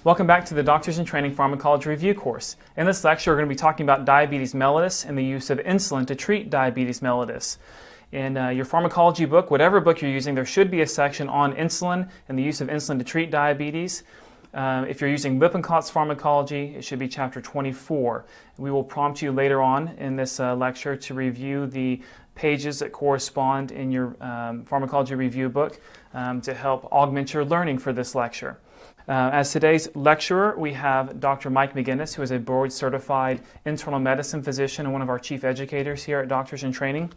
Welcome back to the Doctors in Training Pharmacology Review course. In this lecture, we're going to be talking about diabetes mellitus and the use of insulin to treat diabetes mellitus. In your pharmacology book, whatever book you're using, there should be a section on insulin and the use of insulin to treat diabetes. If you're using Lippincot's pharmacology, it should be chapter 24. We will prompt you later on in this lecture to review the pages that correspond in your pharmacology review book to help augment your learning for this lecture. As today's lecturer, we have Dr. Mike McGinnis, who is a board-certified internal medicine physician and one of our chief educators here at Doctors in Training.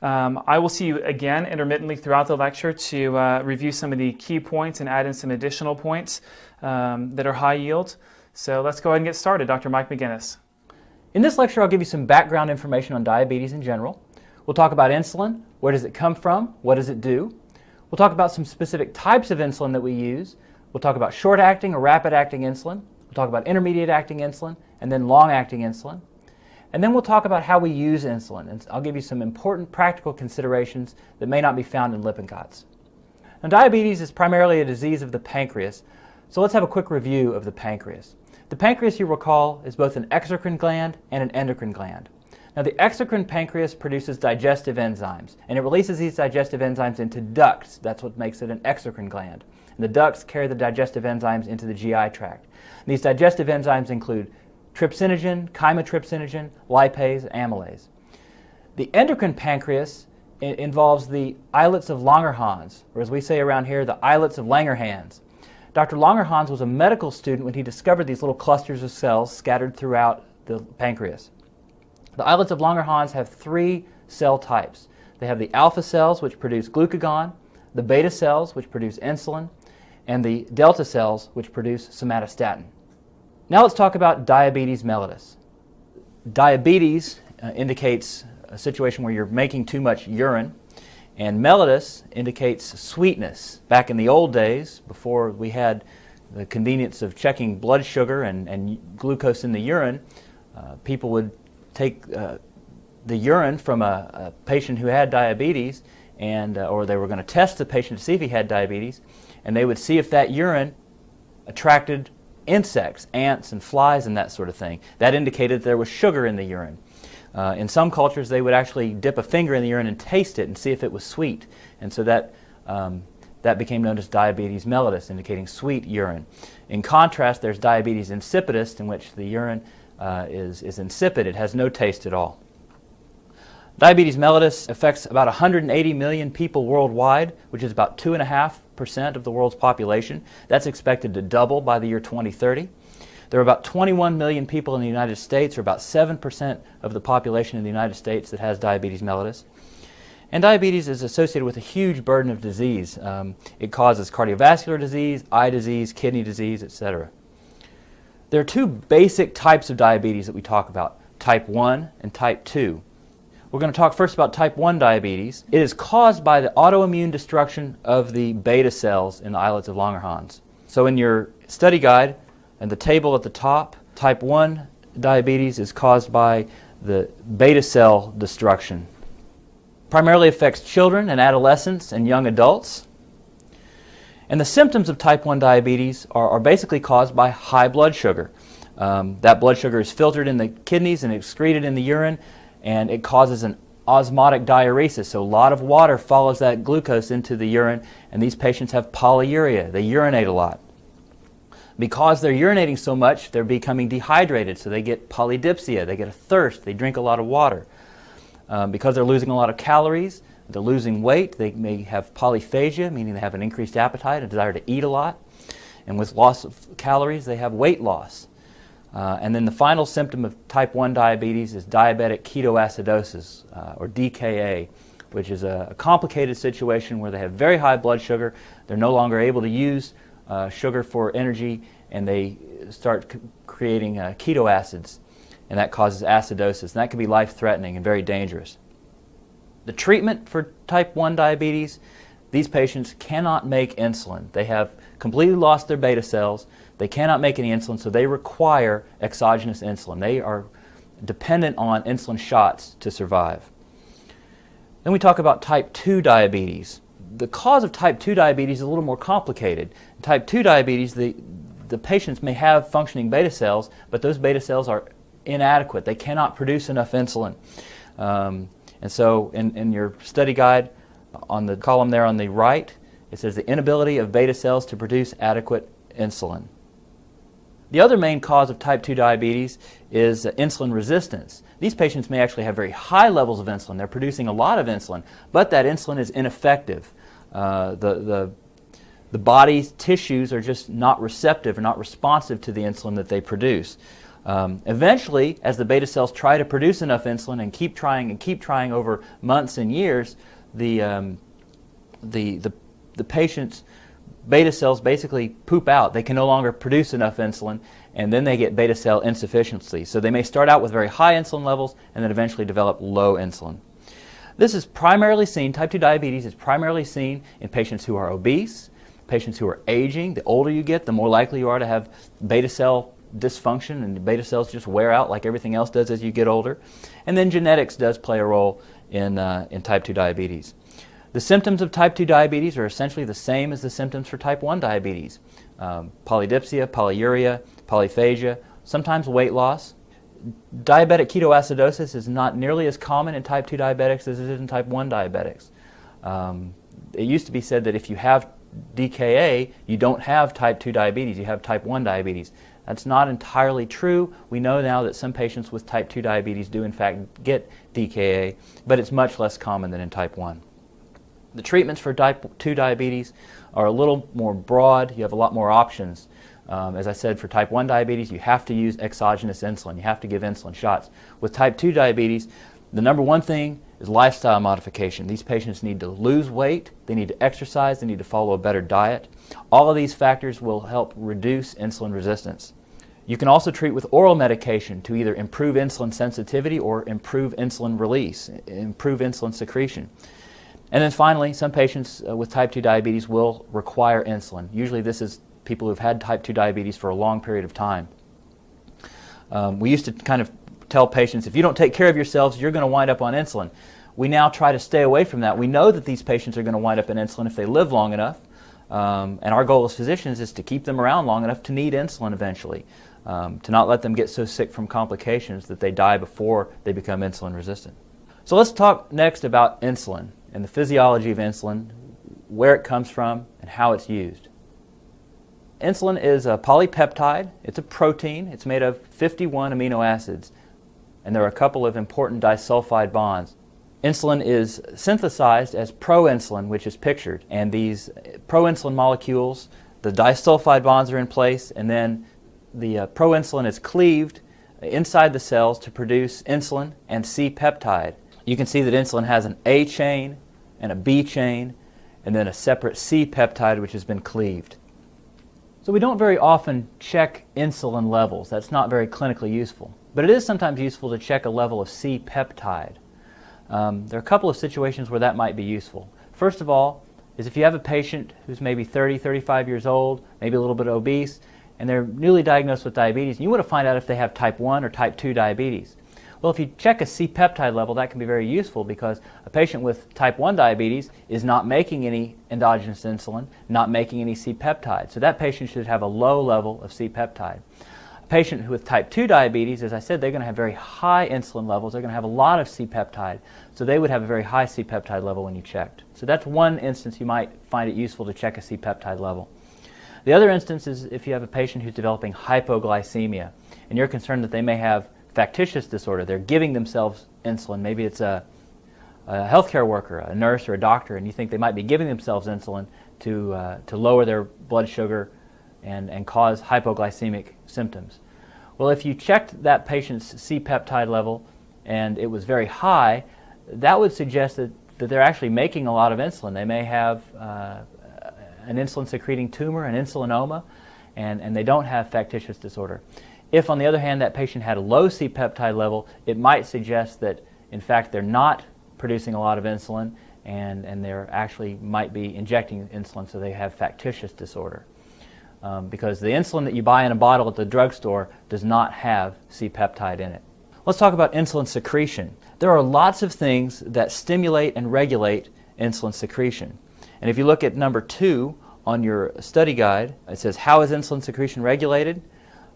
I will see you again intermittently throughout the lecture to review some of the key points and add in some additional points that are high yield. So let's go ahead and get started. Dr. Mike McGinnis. In this lecture, I'll give you some background information on diabetes in general. We'll talk about insulin. Where does it come from? What does it do? We'll talk about some specific types of insulin that we use. We'll talk about short-acting or rapid-acting insulin. We'll talk about intermediate-acting insulin and then long-acting insulin. And then we'll talk about how we use insulin. And I'll give you some important practical considerations that may not be found in Lippincot's. Now, diabetes is primarily a disease of the pancreas, so let's have a quick review of the pancreas. The pancreas, you recall, is both an exocrine gland and an endocrine gland. Now, the exocrine pancreas produces digestive enzymes, and it releases these digestive enzymes into ducts. That's what makes it an exocrine gland. And the ducts carry the digestive enzymes into the GI tract. And these digestive enzymes include trypsinogen, chymotrypsinogen, lipase, amylase. The endocrine pancreas involves the islets of Langerhans, or as we say around here, the islets of Langerhans. Dr. Langerhans was a medical student when he discovered these little clusters of cells scattered throughout the pancreas. The islets of Langerhans have three cell types. They have the alpha cells, which produce glucagon, the beta cells, which produce insulin, and the delta cells, which produce somatostatin. Now let's talk about diabetes mellitus. Diabetes indicates a situation where you're making too much urine, and mellitus indicates sweetness. Back in the old days, before we had the convenience of checking blood sugar and glucose in the urine, people would take the urine from a patient who had diabetes, or they were going to test the patient to see if he had diabetes, and they would see if that urine attracted insects, ants and flies and that sort of thing. That indicated there was sugar in the urine. In some cultures, they would actually dip a finger in the urine and taste it and see if it was sweet. And so that became known as diabetes mellitus, indicating sweet urine. In contrast, there's diabetes insipidus, in which the urine is insipid. It has no taste at all. Diabetes mellitus affects about 180 million people worldwide, which is about 2.5% of the world's population. That's expected to double by the year 2030. There are about 21 million people in the United States, or about 7% of the population in the United States that has diabetes mellitus. And diabetes is associated with a huge burden of disease. It causes cardiovascular disease, eye disease, kidney disease, etc. There are two basic types of diabetes that we talk about, type 1 and type 2. We're going to talk first about type 1 diabetes. It is caused by the autoimmune destruction of the beta cells in the islets of Langerhans. So in your study guide and the table at the top, type 1 diabetes is caused by the beta cell destruction. Primarily affects children and adolescents and young adults. And the symptoms of type 1 diabetes are basically caused by high blood sugar. That blood sugar is filtered in the kidneys and excreted in the urine, and it causes an osmotic diuresis. So a lot of water follows that glucose into the urine, and these patients have polyuria. They urinate a lot. Because they're urinating so much, they're becoming dehydrated, so they get polydipsia, they get a thirst, they drink a lot of water. Because they're losing a lot of calories, they're losing weight, they may have polyphagia, meaning they have an increased appetite, a desire to eat a lot. And with loss of calories, they have weight loss. And then the final symptom of type 1 diabetes is diabetic ketoacidosis, or DKA, which is a complicated situation where they have very high blood sugar, they're no longer able to use sugar for energy, and they start creating keto acids, and that causes acidosis, and that can be life-threatening and very dangerous. The treatment for type 1 diabetes, these patients cannot make insulin. They have completely lost their beta cells. They cannot make any insulin, so they require exogenous insulin. They are dependent on insulin shots to survive. Then we talk about type 2 diabetes. The cause of type 2 diabetes is a little more complicated. In type 2 diabetes, the the patients may have functioning beta cells, but those beta cells are inadequate. They cannot produce enough insulin. And so in your study guide, on the column there on the right, it says the inability of beta cells to produce adequate insulin. The other main cause of type 2 diabetes is insulin resistance. These patients may actually have very high levels of insulin. They're producing a lot of insulin, but that insulin is ineffective. The body's tissues are just not receptive or not responsive to the insulin that they produce. Eventually, as the beta cells try to produce enough insulin and keep trying over months and years, the patient's beta cells basically poop out. They can no longer produce enough insulin, and then they get beta cell insufficiency. So they may start out with very high insulin levels and then eventually develop low insulin. This is primarily seen, type 2 diabetes is primarily seen in patients who are obese, patients who are aging. The older you get, the more likely you are to have beta cell dysfunction, and the beta cells just wear out like everything else does as you get older. And then genetics does play a role in type 2 diabetes. The symptoms of type 2 diabetes are essentially the same as the symptoms for type 1 diabetes. Polydipsia, polyuria, polyphagia, sometimes weight loss. Diabetic ketoacidosis is not nearly as common in type 2 diabetics as it is in type 1 diabetics. It used to be said that if you have DKA, you don't have type 2 diabetes, you have type 1 diabetes. That's not entirely true. We know now that some patients with type 2 diabetes do in fact get DKA, but it's much less common than in type 1. The treatments for type 2 diabetes are a little more broad. You have a lot more options. As I said, for type 1 diabetes, you have to use exogenous insulin. You have to give insulin shots. With type 2 diabetes, the number one thing is lifestyle modification. These patients need to lose weight, they need to exercise, they need to follow a better diet. All of these factors will help reduce insulin resistance. You can also treat with oral medication to either improve insulin sensitivity or improve insulin release, improve insulin secretion. And then finally, some patients with type 2 diabetes will require insulin. Usually this is people who've had type 2 diabetes for a long period of time. We used to kind of tell patients, if you don't take care of yourselves, you're going to wind up on insulin. We now try to stay away from that. We know that these patients are going to wind up on insulin if they live long enough. And our goal as physicians is to keep them around long enough to need insulin eventually, to not let them get so sick from complications that they die before they become insulin resistant. So let's talk next about insulin and the physiology of insulin, where it comes from, and how it's used. Insulin is a polypeptide. It's a protein. It's made of 51 amino acids, and there are a couple of important disulfide bonds. Insulin is synthesized as proinsulin, which is pictured, and these proinsulin molecules, the disulfide bonds are in place, and then the proinsulin is cleaved inside the cells to produce insulin and C-peptide. You can see that insulin has an A chain and a B chain, and then a separate C-peptide which has been cleaved. So we don't very often check insulin levels. That's not very clinically useful. But it is sometimes useful to check a level of C-peptide. There are a couple of situations where that might be useful. First of all is if you have a patient who's maybe 30, 35 years old, maybe a little bit obese, and they're newly diagnosed with diabetes, and you want to find out if they have type 1 or type 2 diabetes. Well, if you check a C-peptide level, that can be very useful because a patient with type 1 diabetes is not making any endogenous insulin, not making any C-peptide. So that patient should have a low level of C-peptide. A patient with type 2 diabetes, as I said, they're going to have very high insulin levels. They're going to have a lot of C-peptide. So they would have a very high C-peptide level when you checked. So that's one instance you might find it useful to check a C-peptide level. The other instance is if you have a patient who's developing hypoglycemia and you're concerned that they may have factitious disorder. They're giving themselves insulin. Maybe it's a healthcare worker, a nurse or a doctor, and you think they might be giving themselves insulin to lower their blood sugar and cause hypoglycemic symptoms. Well, if you checked that patient's C-peptide level and it was very high, that would suggest that they're actually making a lot of insulin. They may have an insulin-secreting tumor, an insulinoma, and they don't have factitious disorder. If, on the other hand, that patient had a low C-peptide level, it might suggest that, in fact, they're not producing a lot of insulin and they're actually might be injecting insulin, so they have factitious disorder. Because the insulin that you buy in a bottle at the drugstore does not have C-peptide in it. Let's talk about insulin secretion. There are lots of things that stimulate and regulate insulin secretion. And if you look at number 2 on your study guide, it says, how is insulin secretion regulated?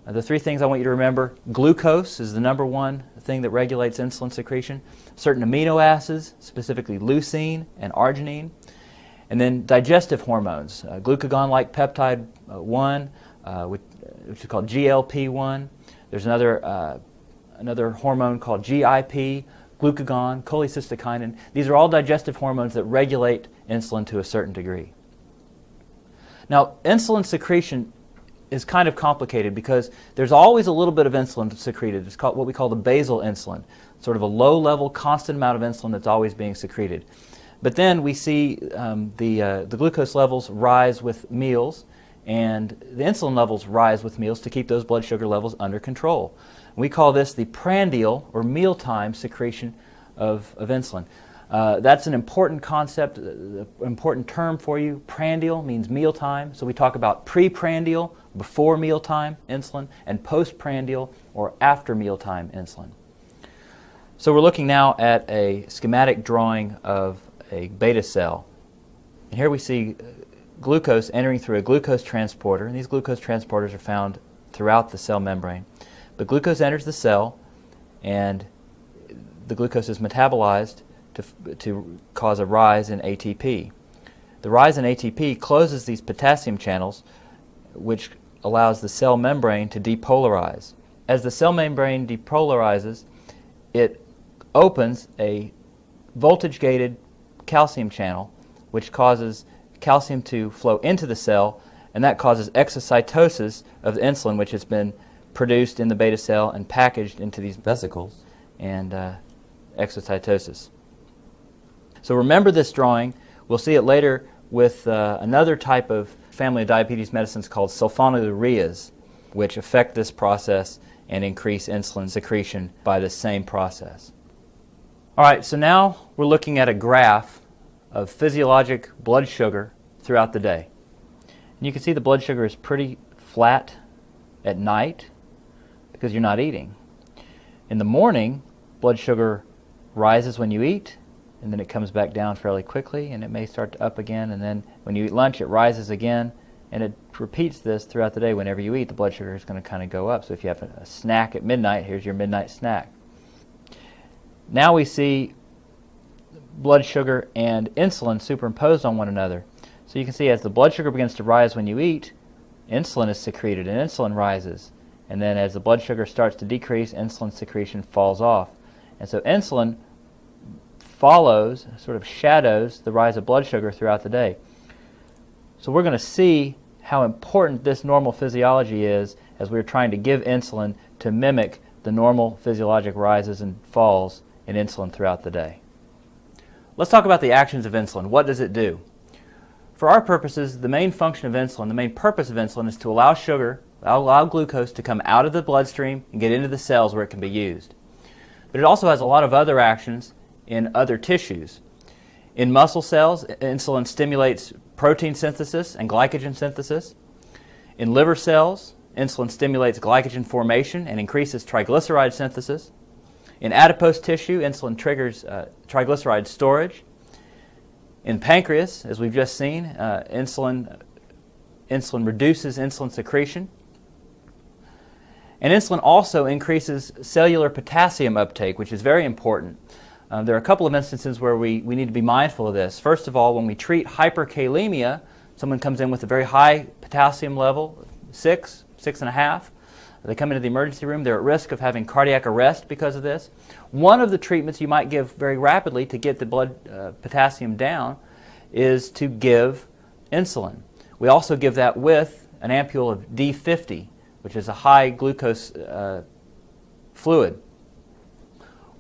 The three things I want you to remember: glucose is the number one thing that regulates insulin secretion, certain amino acids, specifically leucine and arginine, and then digestive hormones, glucagon-like peptide 1, which is called GLP-1. There's another hormone called GIP, glucagon, cholecystokinin. These are all digestive hormones that regulate insulin to a certain degree. Now, insulin secretion is kind of complicated because there's always a little bit of insulin secreted. It's called what we call the basal insulin, sort of a low-level, constant amount of insulin that's always being secreted. But then we see the glucose levels rise with meals, and the insulin levels rise with meals to keep those blood sugar levels under control. We call this the prandial or mealtime secretion of insulin. That's an important concept, an important term for you. Prandial means mealtime, so we talk about preprandial, before mealtime insulin, and postprandial or after mealtime insulin. So we're looking now at a schematic drawing of a beta cell. And here we see glucose entering through a glucose transporter, and these glucose transporters are found throughout the cell membrane. But glucose enters the cell, and the glucose is metabolized to cause a rise in ATP. The rise in ATP closes these potassium channels, which allows the cell membrane to depolarize. As the cell membrane depolarizes, it opens a voltage-gated calcium channel, which causes calcium to flow into the cell, and that causes exocytosis of the insulin, which has been produced in the beta cell and packaged into these vesicles, and exocytosis. So remember this drawing. We'll see it later with another type of family of diabetes medicines called sulfonylureas, which affect this process and increase insulin secretion by the same process. All right, so now we're looking at a graph of physiologic blood sugar throughout the day. And you can see the blood sugar is pretty flat at night because you're not eating. In the morning, blood sugar rises when you eat, and then it comes back down fairly quickly, and it may start to up again, and then when you eat lunch it rises again, and it repeats this throughout the day. Whenever you eat, the blood sugar is going to kind of go up. So if you have a snack at midnight, here's your midnight snack. Now we see blood sugar and insulin superimposed on one another. So you can see as the blood sugar begins to rise when you eat, insulin is secreted and insulin rises. And then as the blood sugar starts to decrease, insulin secretion falls off. And so insulin follows, sort of shadows, the rise of blood sugar throughout the day. So we're going to see how important this normal physiology is as we're trying to give insulin to mimic the normal physiologic rises and falls in insulin throughout the day. Let's talk about the actions of insulin. What does it do? For our purposes, the main function of insulin, the main purpose of insulin is to allow glucose to come out of the bloodstream and get into the cells where it can be used. But it also has a lot of other actions in other tissues. In muscle cells, insulin stimulates protein synthesis and glycogen synthesis. In liver cells, insulin stimulates glycogen formation and increases triglyceride synthesis. In adipose tissue, insulin triggers triglyceride storage. In pancreas, as we've just seen, insulin reduces insulin secretion. And insulin also increases cellular potassium uptake, which is very important. There are a couple of instances where we need to be mindful of this. First of all, when we treat hyperkalemia, someone comes in with a very high potassium level, 6.5. They come into the emergency room, they're at risk of having cardiac arrest because of this. One of the treatments you might give very rapidly to get the blood potassium down is to give insulin. We also give that with an ampule of D50, which is a high glucose fluid.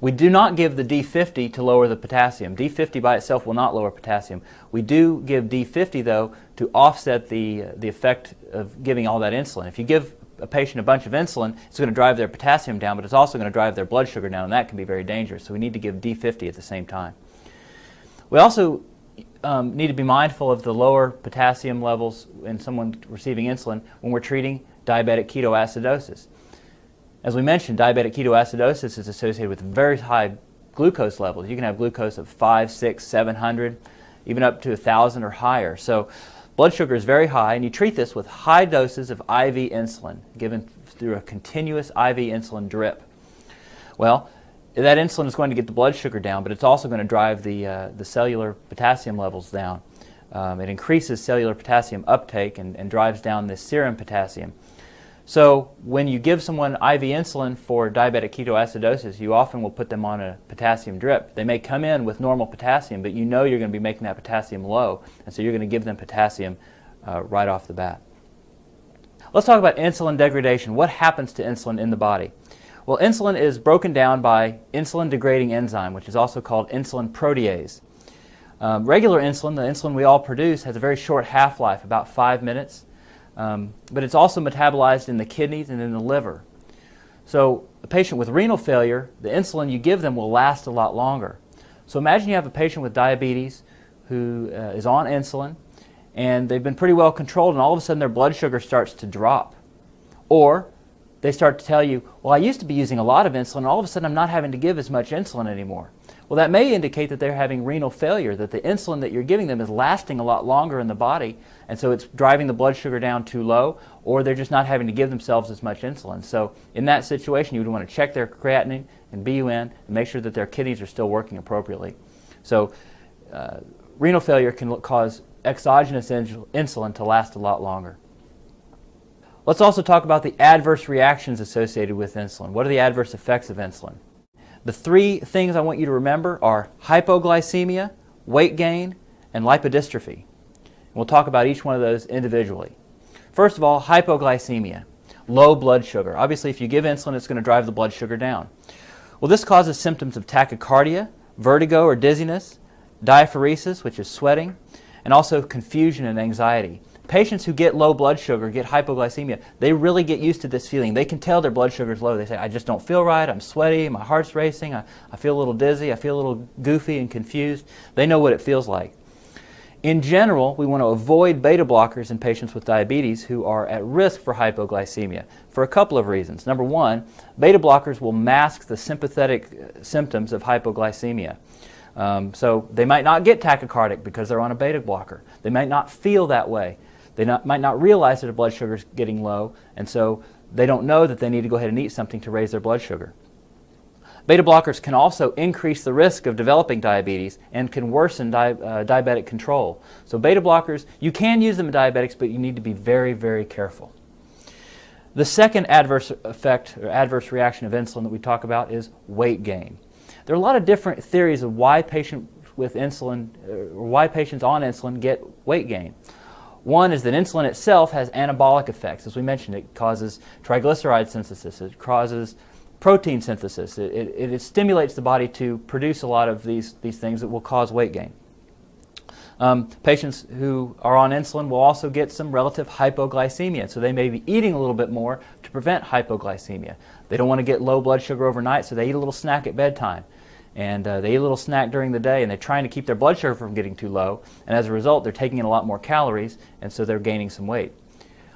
We do not give the D50 to lower the potassium. D50 by itself will not lower potassium. We do give D50, though, to offset the effect of giving all that insulin. If you give a patient a bunch of insulin, it's going to drive their potassium down, but it's also going to drive their blood sugar down, and that can be very dangerous. So we need to give D50 at the same time. We also need to be mindful of the lower potassium levels in someone receiving insulin when we're treating diabetic ketoacidosis. As we mentioned, diabetic ketoacidosis is associated with very high glucose levels. You can have glucose of 500, 600, 700, even up to 1,000 or higher. So Blood sugar is very high, and you treat this with high doses of IV insulin given through a continuous IV insulin drip. Well, that insulin is going to get the blood sugar down, but it's also going to drive the cellular potassium levels down. It increases cellular potassium uptake and drives down the serum potassium. So when you give someone IV insulin for diabetic ketoacidosis, you often will put them on a potassium drip. They may come in with normal potassium, but you know you're going to be making that potassium low, and so you're going to give them potassium right off the bat. Let's talk about insulin degradation. What happens to insulin in the body? Well, insulin is broken down by insulin-degrading enzyme, which is also called insulin protease. Regular insulin, the insulin we all produce, has a very short half-life, about 5 minutes. But it's also metabolized in the kidneys and in the liver. So a patient with renal failure, the insulin you give them will last a lot longer. So imagine you have a patient with diabetes who is on insulin, and they've been pretty well controlled, and all of a sudden their blood sugar starts to drop. Or they start to tell you, well, I used to be using a lot of insulin, and all of a sudden I'm not having to give as much insulin anymore. Well, that may indicate that they're having renal failure, that the insulin that you're giving them is lasting a lot longer in the body, and so it's driving the blood sugar down too low, or they're just not having to give themselves as much insulin. So in that situation, you would want to check their creatinine and BUN and make sure that their kidneys are still working appropriately. So renal failure can cause exogenous insulin to last a lot longer. Let's also talk about the adverse reactions associated with insulin. What are the adverse effects of insulin? The three things I want you to remember are hypoglycemia, weight gain, and lipodystrophy. We'll talk about each one of those individually. First of all, hypoglycemia, low blood sugar. Obviously, if you give insulin, it's going to drive the blood sugar down. Well, this causes symptoms of tachycardia, vertigo or dizziness, diaphoresis, which is sweating, and also confusion and anxiety. Patients who get low blood sugar, get hypoglycemia, they really get used to this feeling. They can tell their blood sugar is low. They say, I just don't feel right, I'm sweaty, my heart's racing, I feel a little dizzy, I feel a little goofy and confused. They know what it feels like. In general, we want to avoid beta blockers in patients with diabetes who are at risk for hypoglycemia for a couple of reasons. Number one, beta blockers will mask the sympathetic symptoms of hypoglycemia. So they might not get tachycardic because they're on a beta blocker. They might not feel that way. They might not realize that their blood sugar is getting low, and so they don't know that they need to go ahead and eat something to raise their blood sugar. Beta blockers can also increase the risk of developing diabetes and can worsen diabetic control. So beta blockers, you can use them in diabetics, but you need to be very, very careful. The second adverse effect or adverse reaction of insulin that we talk about is weight gain. There are a lot of different theories of why patients with insulin or why patients on insulin get weight gain. One is that insulin itself has anabolic effects. As we mentioned, it causes triglyceride synthesis, it causes protein synthesis, it stimulates the body to produce a lot of these things that will cause weight gain. Patients who are on insulin will also get some relative hypoglycemia, so they may be eating a little bit more to prevent hypoglycemia. They don't want to get low blood sugar overnight, so they eat a little snack at bedtime. And they eat a little snack during the day, and they're trying to keep their blood sugar from getting too low, and as a result they're taking in a lot more calories, and so they're gaining some weight.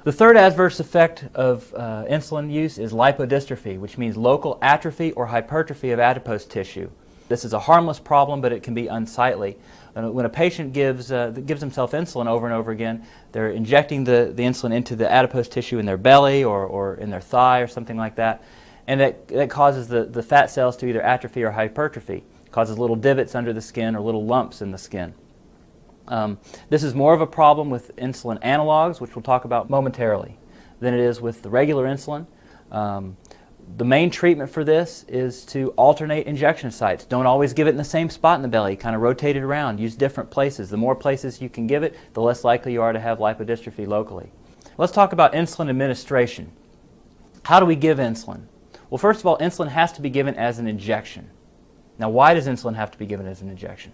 The third adverse effect of insulin use is lipodystrophy, which means local atrophy or hypertrophy of adipose tissue. This is a harmless problem, but it can be unsightly. When a patient gives himself insulin over and over again, they're injecting the insulin into the adipose tissue in their belly or in their thigh or something like that. And that causes the fat cells to either atrophy or hypertrophy. It causes little divots under the skin or little lumps in the skin. This is more of a problem with insulin analogs, which we'll talk about momentarily, than it is with the regular insulin. The main treatment for this is to alternate injection sites. Don't always give it in the same spot in the belly. Kind of rotate it around. Use different places. The more places you can give it, the less likely you are to have lipodystrophy locally. Let's talk about insulin administration. How do we give insulin? Well, first of all, insulin has to be given as an injection. Now, why does insulin have to be given as an injection?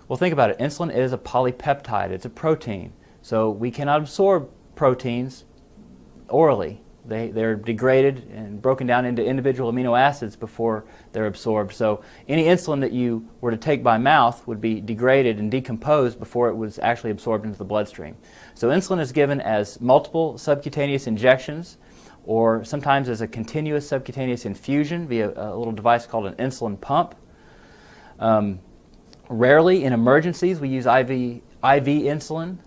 Well, think about it. Insulin is a polypeptide. It's a protein. So we cannot absorb proteins orally. They're degraded and broken down into individual amino acids before they're absorbed. So any insulin that you were to take by mouth would be degraded and decomposed before it was actually absorbed into the bloodstream. So insulin is given as multiple subcutaneous injections, or sometimes as a continuous subcutaneous infusion via a little device called an insulin pump. Rarely in emergencies we use IV IV insulin.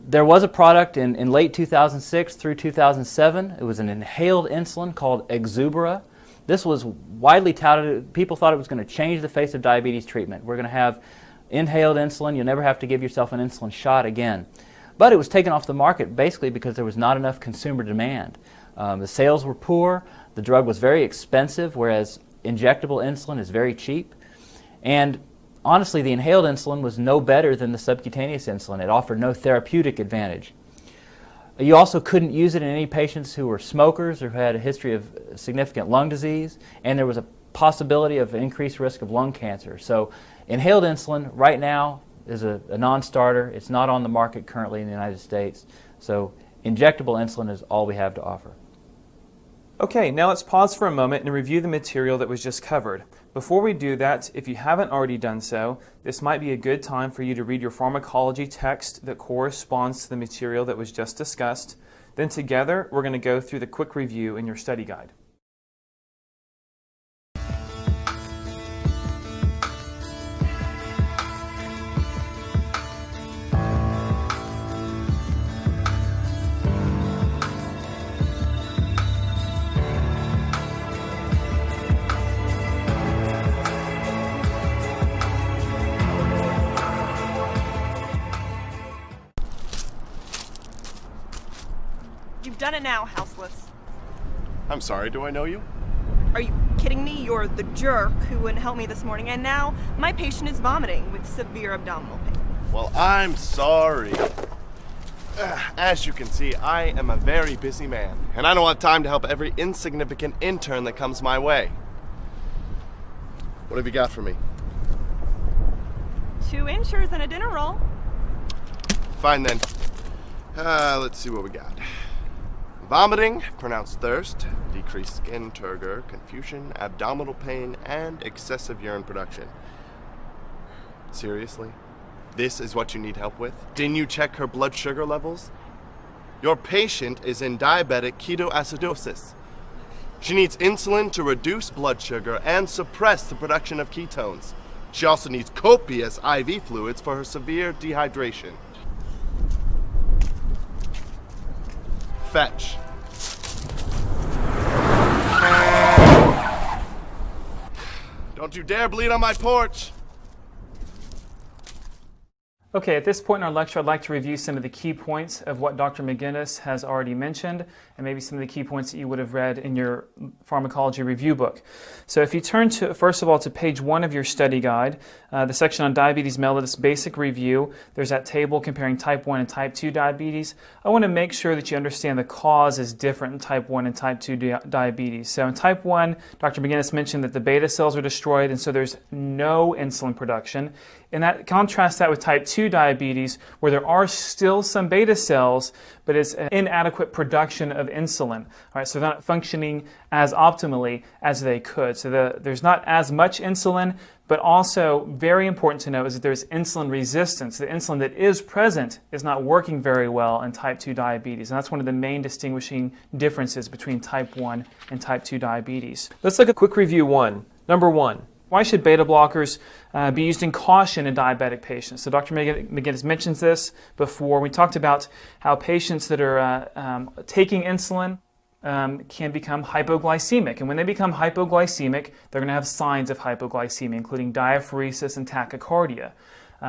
There was a product in late 2006 through 2007. It was an inhaled insulin called Exubera. This was widely touted. People thought it was going to change the face of diabetes treatment. We're going to have inhaled insulin. You'll never have to give yourself an insulin shot again. But it was taken off the market basically because there was not enough consumer demand. The sales were poor. The drug was very expensive, whereas injectable insulin is very cheap. And honestly, the inhaled insulin was no better than the subcutaneous insulin. It offered no therapeutic advantage. You also couldn't use it in any patients who were smokers or who had a history of significant lung disease, and there was a possibility of increased risk of lung cancer. So inhaled insulin right now is a non-starter. It's not on the market currently in the United States. So injectable insulin is all we have to offer. Okay, now let's pause for a moment and review the material that was just covered. Before we do that, if you haven't already done so, this might be a good time for you to read your pharmacology text that corresponds to the material that was just discussed. Then together, we're going to go through the quick review in your study guide. You've done it now, houseless. I'm sorry, do I know you? Are you kidding me? You're the jerk who wouldn't help me this morning, and now my patient is vomiting with severe abdominal pain. Well, I'm sorry. As you can see, I am a very busy man, and I don't have time to help every insignificant intern that comes my way. What have you got for me? 2 Ensures and a dinner roll. Fine then. Let's see what we got. Vomiting, pronounced thirst, decreased skin turgor, confusion, abdominal pain, and excessive urine production. Seriously? This is what you need help with? Didn't you check her blood sugar levels? Your patient is in diabetic ketoacidosis. She needs insulin to reduce blood sugar and suppress the production of ketones. She also needs copious IV fluids for her severe dehydration. Fetch. Don't you dare bleed on my porch! Okay, at this point in our lecture, I'd like to review some of the key points of what Dr. McGinnis has already mentioned, and maybe some of the key points that you would have read in your pharmacology review book. So if you turn to, first of all, to page 1 of your study guide, the section on diabetes mellitus basic review, there's that table comparing type 1 and type 2 diabetes. I want to make sure that you understand the cause is different in type 1 and type 2 diabetes. So in type 1, Dr. McGinnis mentioned that the beta cells are destroyed, and so there's no insulin production. And that contrasts that with type 2 diabetes, where there are still some beta cells, but it's an inadequate production of insulin. All right, so they're not functioning as optimally as they could. So there's not as much insulin, but also very important to note is that there's insulin resistance. The insulin that is present is not working very well in type 2 diabetes, and that's one of the main distinguishing differences between type 1 and type 2 diabetes. Let's look at quick review 1. Number 1. Why should beta blockers be used in caution in diabetic patients? So Dr. McGinnis mentions this before. We talked about how patients that are taking insulin can become hypoglycemic. And when they become hypoglycemic, they're going to have signs of hypoglycemia, including diaphoresis and tachycardia.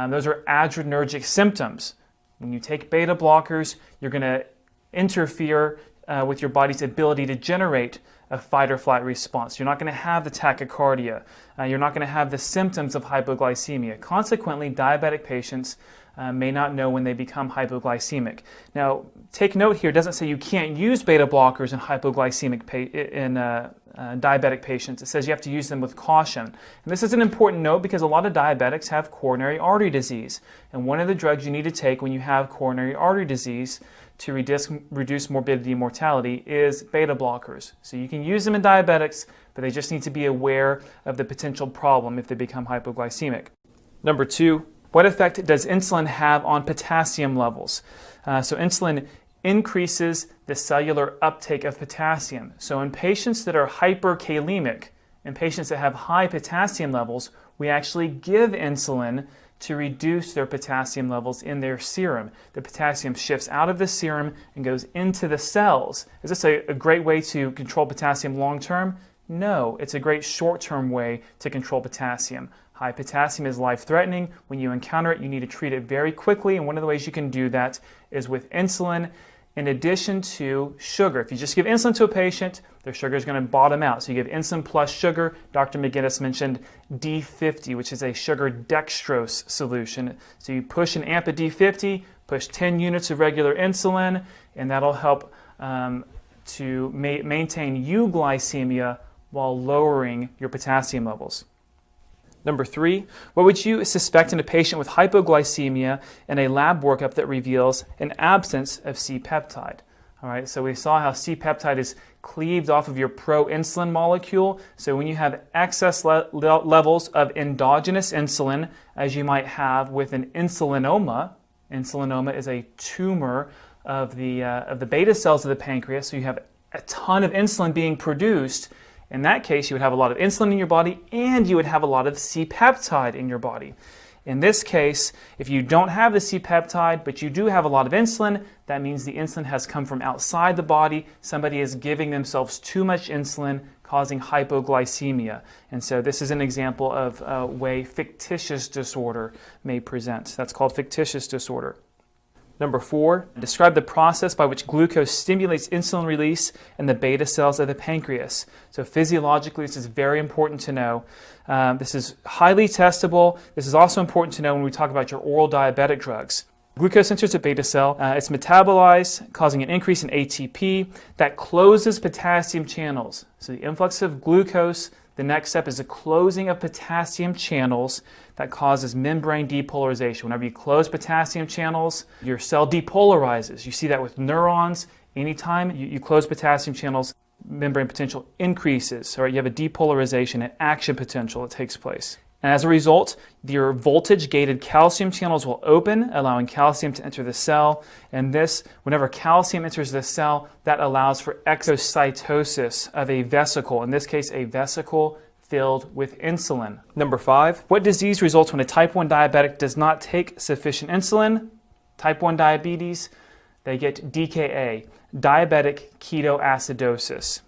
Those are adrenergic symptoms. When you take beta blockers, you're going to interfere with your body's ability to generate a fight or flight response. You're not going to have the tachycardia. You're not going to have the symptoms of hypoglycemia. Consequently, diabetic patients may not know when they become hypoglycemic. Now, take note here, it doesn't say you can't use beta blockers in diabetic patients. It says you have to use them with caution. And this is an important note because a lot of diabetics have coronary artery disease. And one of the drugs you need to take when you have coronary artery disease to reduce morbidity and mortality is beta blockers. So you can use them in diabetics, but they just need to be aware of the potential problem if they become hypoglycemic. Number 2, what effect does insulin have on potassium levels? So insulin increases the cellular uptake of potassium. So in patients that are hyperkalemic, in patients that have high potassium levels, we actually give insulin to reduce their potassium levels in their serum. The potassium shifts out of the serum and goes into the cells. Is this a great way to control potassium long term? No, it's a great short-term way to control potassium. High potassium is life-threatening. When you encounter it, you need to treat it very quickly, and one of the ways you can do that is with insulin in addition to sugar. If you just give insulin to a patient, their sugar is going to bottom out. So you give insulin plus sugar. Dr. McGinnis mentioned D50, which is a sugar dextrose solution. So you push an amp of D50, push 10 units of regular insulin, and that'll help to maintain euglycemia while lowering your potassium levels. Number 3, what would you suspect in a patient with hypoglycemia in a lab workup that reveals an absence of C-peptide? All right, so we saw how C-peptide is cleaved off of your proinsulin molecule. So when you have excess levels of endogenous insulin, as you might have with an insulinoma, insulinoma is a tumor of the beta cells of the pancreas, so you have a ton of insulin being produced. In that case, you would have a lot of insulin in your body and you would have a lot of C-peptide in your body. In this case, if you don't have the C-peptide, but you do have a lot of insulin, that means the insulin has come from outside the body. Somebody is giving themselves too much insulin, causing hypoglycemia. And so this is an example of a way fictitious disorder may present. That's called fictitious disorder. Number 4, describe the process by which glucose stimulates insulin release in the beta cells of the pancreas. So physiologically, this is very important to know. This is highly testable. This is also important to know when we talk about your oral diabetic drugs. Glucose enters a beta cell. It's metabolized, causing an increase in ATP that closes potassium channels. So the influx of glucose, the next step is the closing of potassium channels that causes membrane depolarization. Whenever you close potassium channels, your cell depolarizes. You see that with neurons. Anytime you close potassium channels, membrane potential increases. Or you have a depolarization and action potential that takes place. And as a result, your voltage-gated calcium channels will open, allowing calcium to enter the cell. And this, whenever calcium enters the cell, that allows for exocytosis of a vesicle, in this case, a vesicle filled with insulin. Number 5, what disease results when a type 1 diabetic does not take sufficient insulin? Type 1 diabetes, they get DKA, diabetic ketoacidosis.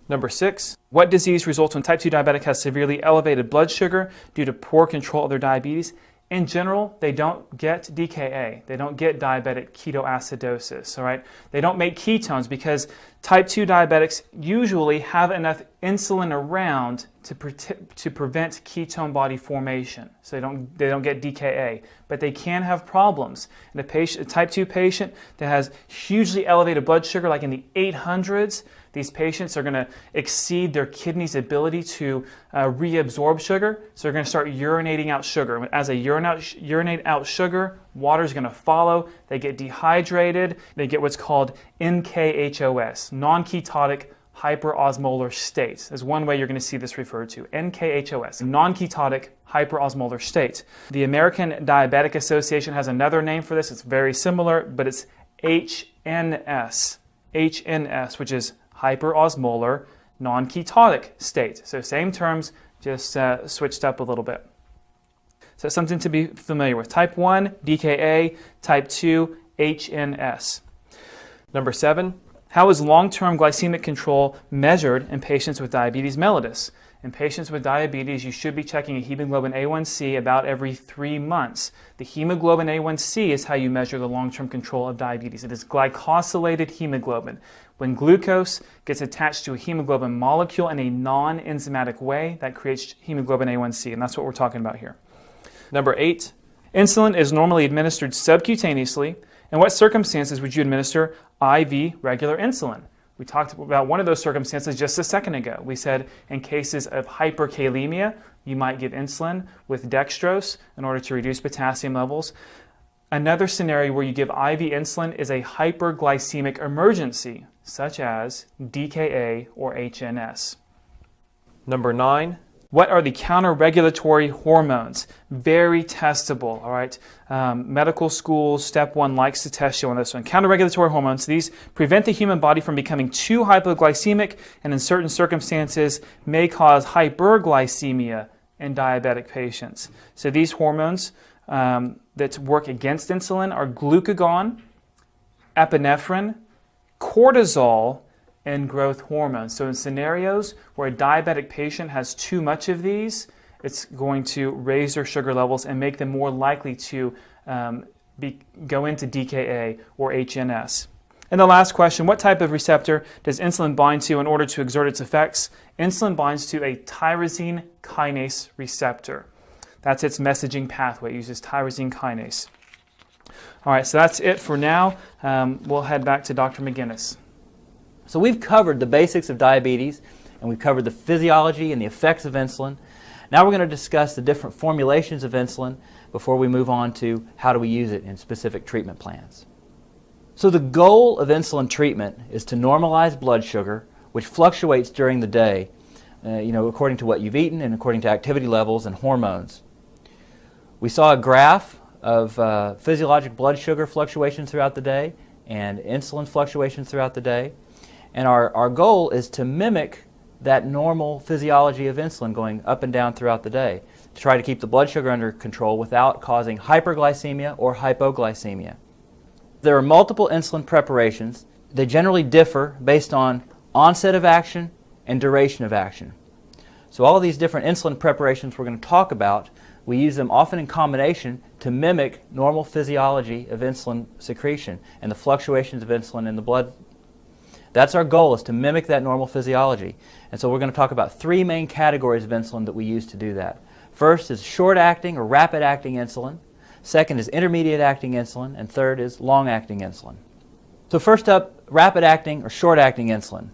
Number 6, what disease results when type 2 diabetic has severely elevated blood sugar due to poor control of their diabetes? In general, they don't get DKA. They don't get diabetic ketoacidosis, all right? They don't make ketones because type 2 diabetics usually have enough insulin around to prevent ketone body formation. So they don't get DKA, but they can have problems. In a type 2 patient that has hugely elevated blood sugar, like in the 800s, these patients are going to exceed their kidney's ability to reabsorb sugar, so they're going to start urinating out sugar. As they urinate out sugar, water is going to follow. They get dehydrated. They get what's called NKHOS, non-ketotic hyperosmolar state. That's one way you're going to see this referred to, NKHOS, non-ketotic hyperosmolar state. The American Diabetic Association has another name for this. It's very similar, but it's HNS, which is hyperosmolar non-ketotic state. So same terms, just switched up a little bit. So something to be familiar with. Type 1, DKA. Type 2, HNS. Number 7, how is long-term glycemic control measured in patients with diabetes mellitus? In patients with diabetes, you should be checking a hemoglobin A1C about every 3 months. The hemoglobin A1C is how you measure the long-term control of diabetes. It is glycosylated hemoglobin. When glucose gets attached to a hemoglobin molecule in a non-enzymatic way, that creates hemoglobin A1C, and that's what we're talking about here. Number 8, insulin is normally administered subcutaneously. In what circumstances would you administer IV regular insulin? We talked about one of those circumstances just a second ago. We said in cases of hyperkalemia, you might give insulin with dextrose in order to reduce potassium levels. Another scenario where you give IV insulin is a hyperglycemic emergency, such as DKA or HNS. Number 9, what are the counter-regulatory hormones? Very testable, all right? Medical school, step 1 likes to test you on this one. Counter-regulatory hormones, these prevent the human body from becoming too hypoglycemic and in certain circumstances may cause hyperglycemia in diabetic patients. So these hormones that work against insulin are glucagon, epinephrine, cortisol, and growth hormone. So in scenarios where a diabetic patient has too much of these, it's going to raise their sugar levels and make them more likely to go into DKA or HNS. And the last question, what type of receptor does insulin bind to in order to exert its effects? Insulin binds to a tyrosine kinase receptor. That's its messaging pathway. It uses tyrosine kinase. All right, so that's it for now. We'll head back to Dr. McGinnis. So we've covered the basics of diabetes, and we've covered the physiology and the effects of insulin. Now we're going to discuss the different formulations of insulin before we move on to how do we use it in specific treatment plans. So the goal of insulin treatment is to normalize blood sugar, which fluctuates during the day, according to what you've eaten and according to activity levels and hormones. We saw a graph of physiologic blood sugar fluctuations throughout the day and insulin fluctuations throughout the day. And our goal is to mimic that normal physiology of insulin going up and down throughout the day, to try to keep the blood sugar under control without causing hyperglycemia or hypoglycemia. There are multiple insulin preparations. They generally differ based on onset of action and duration of action. So all of these different insulin preparations we're going to talk about, we use them often in combination to mimic normal physiology of insulin secretion and the fluctuations of insulin in the blood. That's our goal, is to mimic that normal physiology. And so we're going to talk about three main categories of insulin that we use to do that. First is short-acting or rapid-acting insulin. Second is intermediate-acting insulin. And third is long-acting insulin. So first up, rapid-acting or short-acting insulin.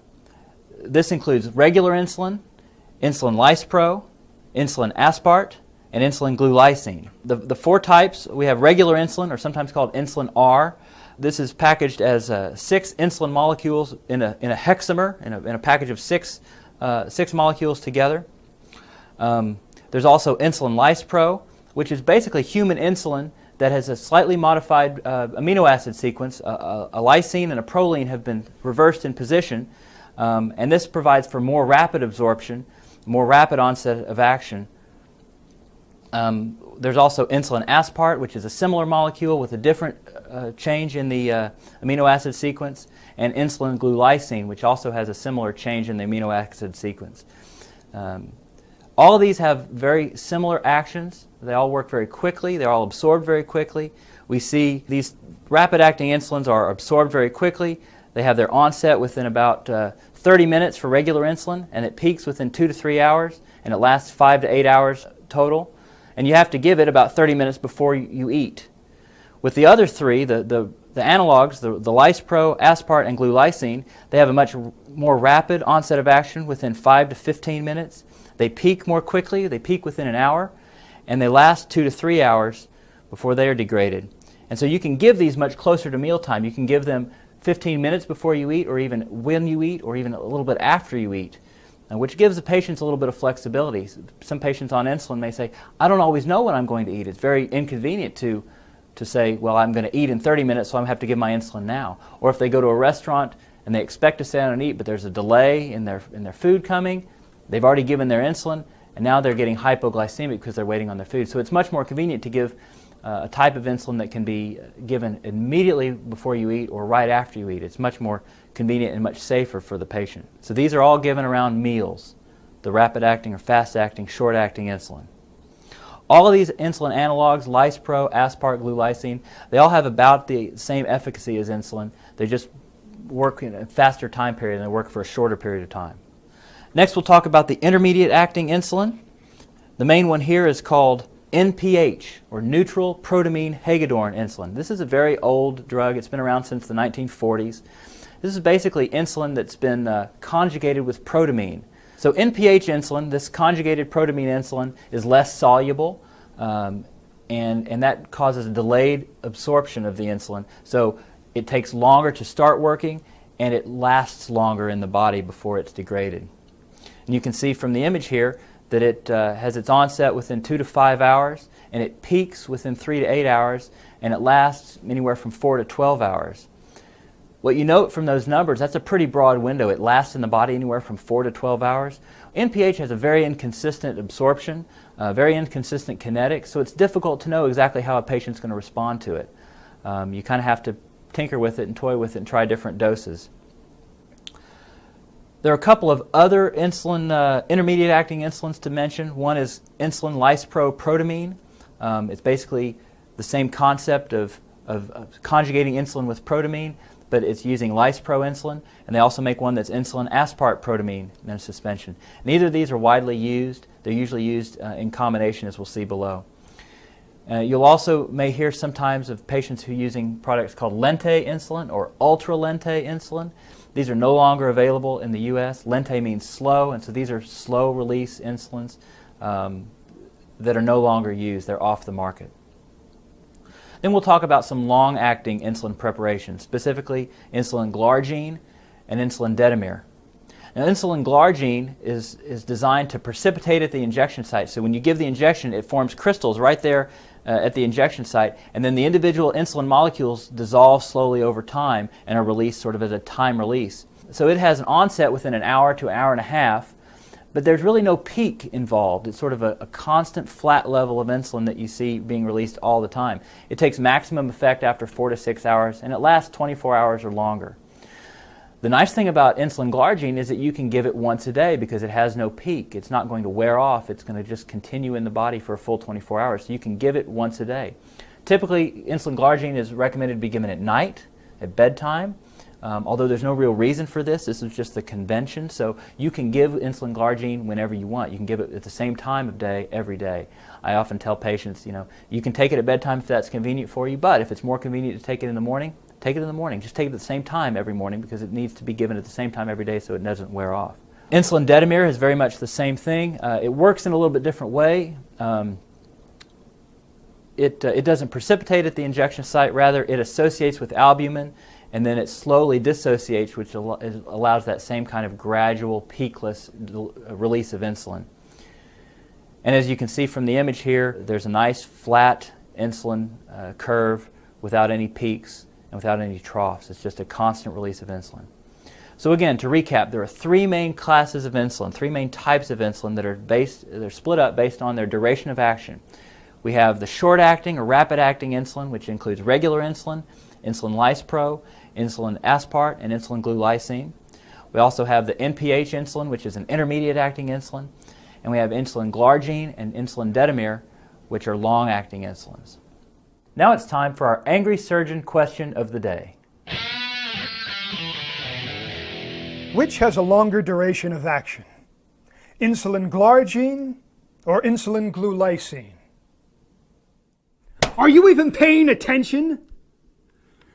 This includes regular insulin, insulin lispro, insulin aspart, and insulin glulisine. The four types, we have regular insulin, or sometimes called insulin R. This is packaged as 6 insulin molecules in a hexamer, in a package of six molecules together. There's also insulin lispro, which is basically human insulin that has a slightly modified amino acid sequence. A lysine and a proline have been reversed in position, and this provides for more rapid absorption, more rapid onset of action. There's also insulin aspart, which is a similar molecule with a different change in the amino acid sequence, and insulin glulisine, which also has a similar change in the amino acid sequence. All of these have very similar actions. They all work very quickly. They're all absorbed very quickly. We see these rapid-acting insulins are absorbed very quickly. They have their onset within about 30 minutes for regular insulin, and it peaks within 2 to 3 hours, and it lasts 5 to 8 hours total. And you have to give it about 30 minutes before you eat. With the other three, the analogs, the lispro, aspart, and glulisine, they have a much more rapid onset of action within 5 to 15 minutes. They peak more quickly, they peak within an hour, and they last 2 to 3 hours before they are degraded. And so you can give these much closer to mealtime. You can give them 15 minutes before you eat, or even when you eat, or even a little bit after you eat, which gives the patients a little bit of flexibility. Some patients on insulin may say, I don't always know when I'm going to eat. It's very inconvenient to say, well, I'm going to eat in 30 minutes, so I have to give my insulin now. Or if they go to a restaurant and they expect to sit down and eat, but there's a delay in their food coming, they've already given their insulin, and now they're getting hypoglycemic because they're waiting on their food. So it's much more convenient to give a type of insulin that can be given immediately before you eat or right after you eat. It's much more convenient and much safer for the patient. So these are all given around meals, the rapid-acting or fast-acting, short-acting insulin. All of these insulin analogs, lispro, aspart, glulisine, they all have about the same efficacy as insulin. They just work in a faster time period and they work for a shorter period of time. Next, we'll talk about the intermediate-acting insulin. The main one here is called NPH, or neutral protamine hagedorn insulin. This is a very old drug. It's been around since the 1940s. This is basically insulin that's been conjugated with protamine. So NPH insulin, this conjugated protamine insulin, is less soluble, and that causes a delayed absorption of the insulin. So it takes longer to start working, and it lasts longer in the body before it's degraded. And you can see from the image here that it has its onset within 2 to 5 hours, and it peaks within 3 to 8 hours, and it lasts anywhere from 4 to 12 hours. What you note from those numbers, that's a pretty broad window. It lasts in the body anywhere from 4 to 12 hours. NPH has a very inconsistent absorption, very inconsistent kinetics, so it's difficult to know exactly how a patient's going to respond to it. You kind of have to tinker with it and toy with it and try different doses. There are a couple of other insulin, intermediate-acting insulins to mention. One is insulin lispro-protamine. It's basically the same concept of conjugating insulin with protamine, but it's using lispro insulin, and they also make one that's insulin aspart protamine in a suspension. Neither of these are widely used. They're usually used in combination, as we'll see below. You'll also may hear sometimes of patients who are using products called lente insulin or ultra lente insulin. These are no longer available in the U.S. Lente means slow, and so these are slow-release insulins that are no longer used. They're off the market. Then we'll talk about some long-acting insulin preparations, specifically insulin glargine and insulin detamir. Now, insulin glargine is designed to precipitate at the injection site. So when you give the injection, it forms crystals right there at the injection site, and then the individual insulin molecules dissolve slowly over time and are released sort of as a time release. So it has an onset within an hour to an hour and a half, but there's really no peak involved. It's sort of a constant flat level of insulin that you see being released all the time. It takes maximum effect after 4 to 6 hours, and it lasts 24 hours or longer. The nice thing about insulin glargine is that you can give it once a day because it has no peak. It's not going to wear off. It's going to just continue in the body for a full 24 hours. So you can give it once a day. Typically, insulin glargine is recommended to be given at night, at bedtime. Although there's no real reason for this. This is just the convention. So you can give insulin glargine whenever you want. You can give it at the same time of day every day. I often tell patients, you can take it at bedtime if that's convenient for you, but if it's more convenient to take it in the morning, take it in the morning. Just take it at the same time every morning because it needs to be given at the same time every day so it doesn't wear off. Insulin detamir is very much the same thing. It works in a little bit different way. It doesn't precipitate at the injection site. Rather, it associates with albumin, and then it slowly dissociates, which allows that same kind of gradual, peakless release of insulin. And as you can see from the image here, there's a nice flat insulin curve without any peaks and without any troughs. It's just a constant release of insulin. So again, to recap, there are 3 main classes of insulin, 3 main types of insulin that they're split up based on their duration of action. We have the short-acting or rapid-acting insulin, which includes regular insulin, insulin lispro, insulin aspart, and insulin glulisine. We also have the NPH insulin, which is an intermediate-acting insulin, and we have insulin glargine and insulin detamir, which are long-acting insulins. Now it's time for our Angry Surgeon question of the day. Which has a longer duration of action? Insulin glargine or insulin glulisine? Are you even paying attention?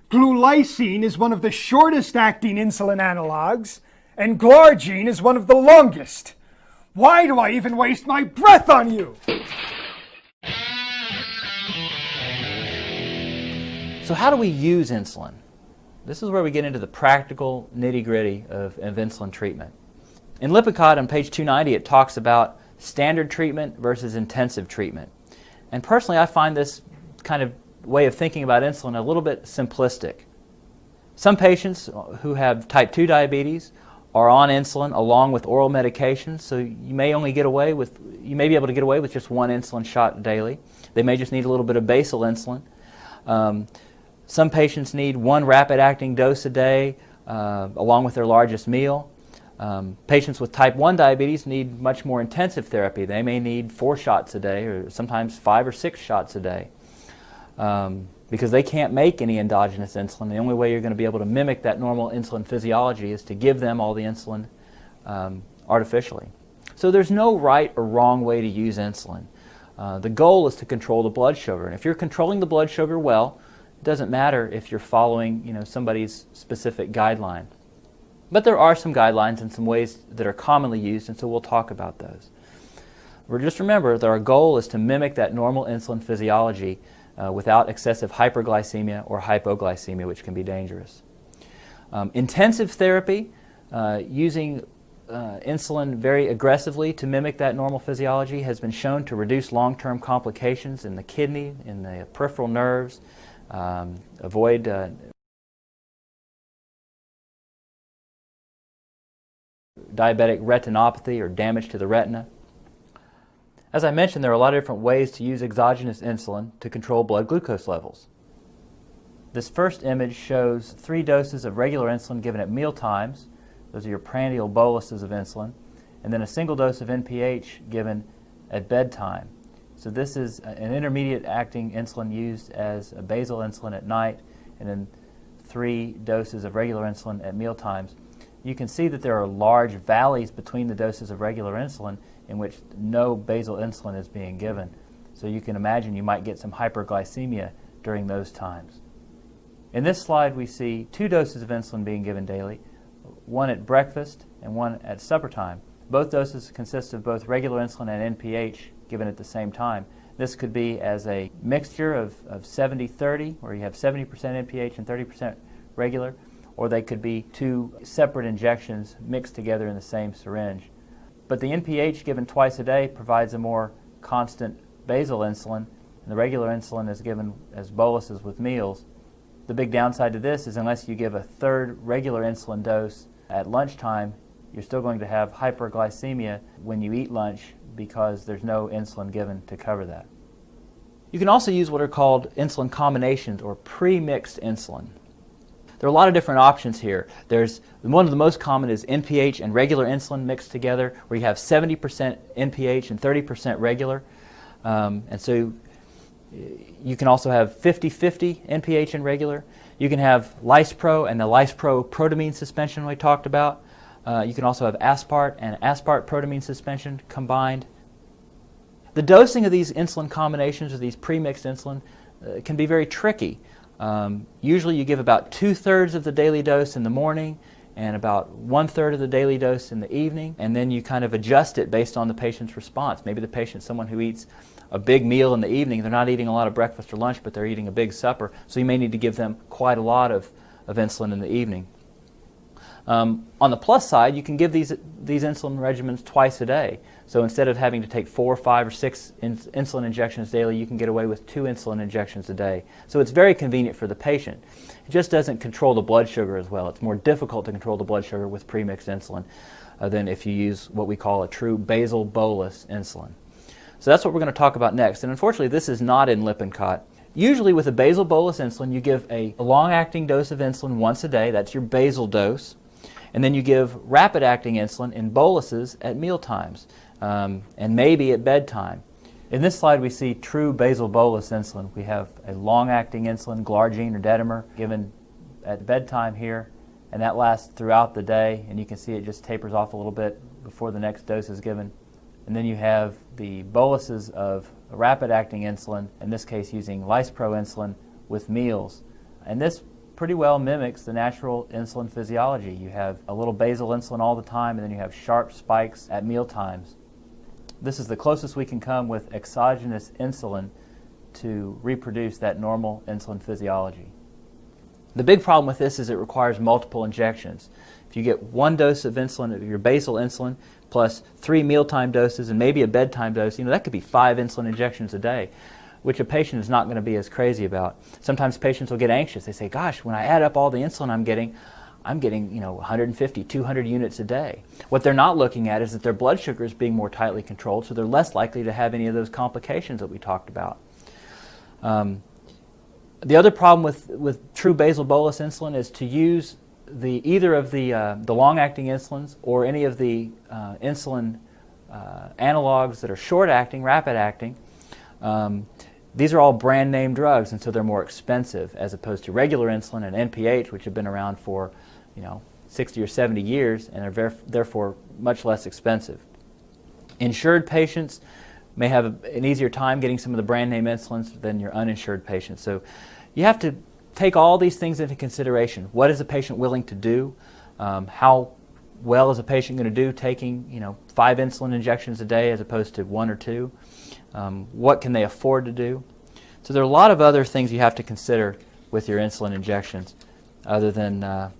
Glulisine is one of the shortest acting insulin analogs, and glargine is one of the longest. Why do I even waste my breath on you? So how do we use insulin? This is where we get into the practical nitty-gritty of insulin treatment. In Lippincott on page 290, it talks about standard treatment versus intensive treatment. And personally, I find this kind of way of thinking about insulin a little bit simplistic. Some patients who have type 2 diabetes are on insulin along with oral medications, so you may be able to get away with just 1 insulin shot daily. They may just need a little bit of basal insulin. Some patients need 1 rapid-acting dose a day along with their largest meal. Patients with type 1 diabetes need much more intensive therapy. They may need 4 shots a day or sometimes 5 or 6 shots a day because they can't make any endogenous insulin. The only way you're going to be able to mimic that normal insulin physiology is to give them all the insulin artificially. So there's no right or wrong way to use insulin. The goal is to control the blood sugar. And if you're controlling the blood sugar well, it doesn't matter if you're following somebody's specific guideline. But there are some guidelines and some ways that are commonly used, and so we'll talk about those. Just remember that our goal is to mimic that normal insulin physiology without excessive hyperglycemia or hypoglycemia, which can be dangerous. Intensive therapy, using insulin very aggressively to mimic that normal physiology, has been shown to reduce long-term complications in the kidney, in the peripheral nerves, avoid diabetic retinopathy or damage to the retina. As I mentioned, there are a lot of different ways to use exogenous insulin to control blood glucose levels. This first image shows 3 doses of regular insulin given at meal times. Those are your prandial boluses of insulin. And then a single dose of NPH given at bedtime. So this is an intermediate acting insulin used as a basal insulin at night, and then 3 doses of regular insulin at meal times. You can see that there are large valleys between the doses of regular insulin in which no basal insulin is being given. So you can imagine you might get some hyperglycemia during those times. In this slide we see 2 doses of insulin being given daily, one at breakfast and one at supper time. Both doses consist of both regular insulin and NPH given at the same time. This could be as a mixture of 70-30, where you have 70% NPH and 30% regular, or they could be 2 separate injections mixed together in the same syringe. But the NPH given twice a day provides a more constant basal insulin, and the regular insulin is given as boluses with meals. The big downside to this is unless you give a 3rd regular insulin dose at lunchtime, you're still going to have hyperglycemia when you eat lunch because there's no insulin given to cover that. You can also use what are called insulin combinations or pre-mixed insulin. There are a lot of different options here. One of the most common is NPH and regular insulin mixed together, where you have 70% NPH and 30% regular. And so you can also have 50-50 NPH and regular. You can have Lispro and the Lispro protamine suspension we talked about. You can also have Aspart and Aspart protamine suspension combined. The dosing of these insulin combinations or these pre-mixed insulin can be very tricky. Usually you give about 2/3 of the daily dose in the morning and about 1/3 of the daily dose in the evening, and then you kind of adjust it based on the patient's response. Maybe the patient's someone who eats a big meal in the evening. They're not eating a lot of breakfast or lunch, but they're eating a big supper, so you may need to give them quite a lot of insulin in the evening. On the plus side, you can give these insulin regimens twice a day. So instead of having to take 4, 5, or 6 insulin injections daily, you can get away with 2 insulin injections a day. So it's very convenient for the patient. It just doesn't control the blood sugar as well. It's more difficult to control the blood sugar with premixed insulin than if you use what we call a true basal bolus insulin. So that's what we're going to talk about next. And unfortunately, this is not in Lippincott. Usually with a basal bolus insulin, you give a long-acting dose of insulin once a day. That's your basal dose. And then you give rapid-acting insulin in boluses at meal times and maybe at bedtime. In this slide we see true basal bolus insulin. We have a long-acting insulin, glargine or dedamer, given at bedtime here, and that lasts throughout the day, and you can see it just tapers off a little bit before the next dose is given. And then you have the boluses of rapid-acting insulin, in this case using Lispro insulin with meals. And this pretty well mimics the natural insulin physiology. You have a little basal insulin all the time, and then you have sharp spikes at meal times. This is the closest we can come with exogenous insulin to reproduce that normal insulin physiology. The big problem with this is it requires multiple injections. If you get 1 dose of insulin, of your basal insulin, plus 3 mealtime doses and maybe a bedtime dose, that could be 5 insulin injections a day, which a patient is not going to be as crazy about. Sometimes patients will get anxious. They say, gosh, when I add up all the insulin I'm getting 150, 200 units a day. What they're not looking at is that their blood sugar is being more tightly controlled, so they're less likely to have any of those complications that we talked about. The other problem with true basal bolus insulin is to use either of the long-acting insulins or any of the insulin analogs that are short-acting, rapid-acting. These are all brand name drugs, and so they're more expensive as opposed to regular insulin and NPH, which have been around for 60 or 70 years and are therefore much less expensive. Insured patients may have an easier time getting some of the brand name insulins than your uninsured patients. So you have to take all these things into consideration. What is a patient willing to do? How well is a patient going to do taking 5 insulin injections a day as opposed to 1 or 2? What can they afford to do? So there are a lot of other things you have to consider with your insulin injections other than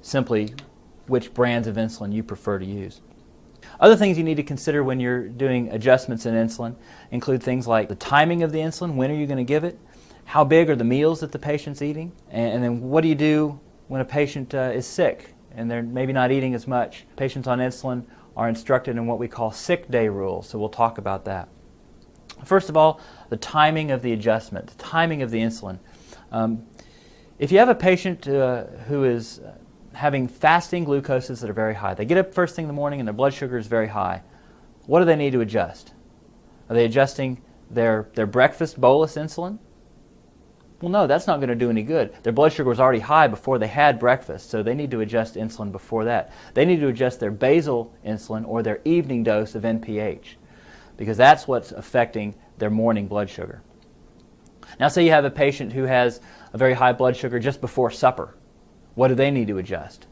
simply which brands of insulin you prefer to use. Other things you need to consider when you're doing adjustments in insulin include things like the timing of the insulin, when are you going to give it, how big are the meals that the patient's eating, and then what do you do when a patient is sick and they're maybe not eating as much. Patients on insulin are instructed in what we call sick day rules, so we'll talk about that. First of all, the timing of the adjustment, the timing of the insulin. If you have a patient who is having fasting glucoses that are very high, they get up first thing in the morning and their blood sugar is very high, what do they need to adjust? Are they adjusting their breakfast bolus insulin? Well, no, that's not going to do any good. Their blood sugar was already high before they had breakfast, so they need to adjust insulin before that. They need to adjust their basal insulin or their evening dose of NPH, because that's what's affecting their morning blood sugar. Now, say you have a patient who has a very high blood sugar just before supper. What do they need to adjust?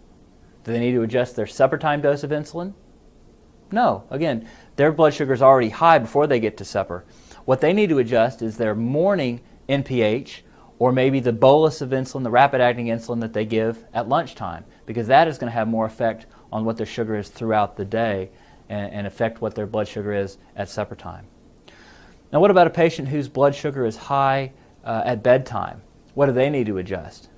Do they need to adjust their supper time dose of insulin? No. Again, their blood sugar is already high before they get to supper. What they need to adjust is their morning NPH, or maybe the bolus of insulin, the rapid-acting insulin that they give at lunchtime, because that is going to have more effect on what their sugar is throughout the day and affect what their blood sugar is at supper time. Now, what about a patient whose blood sugar is high at bedtime? What do they need to adjust?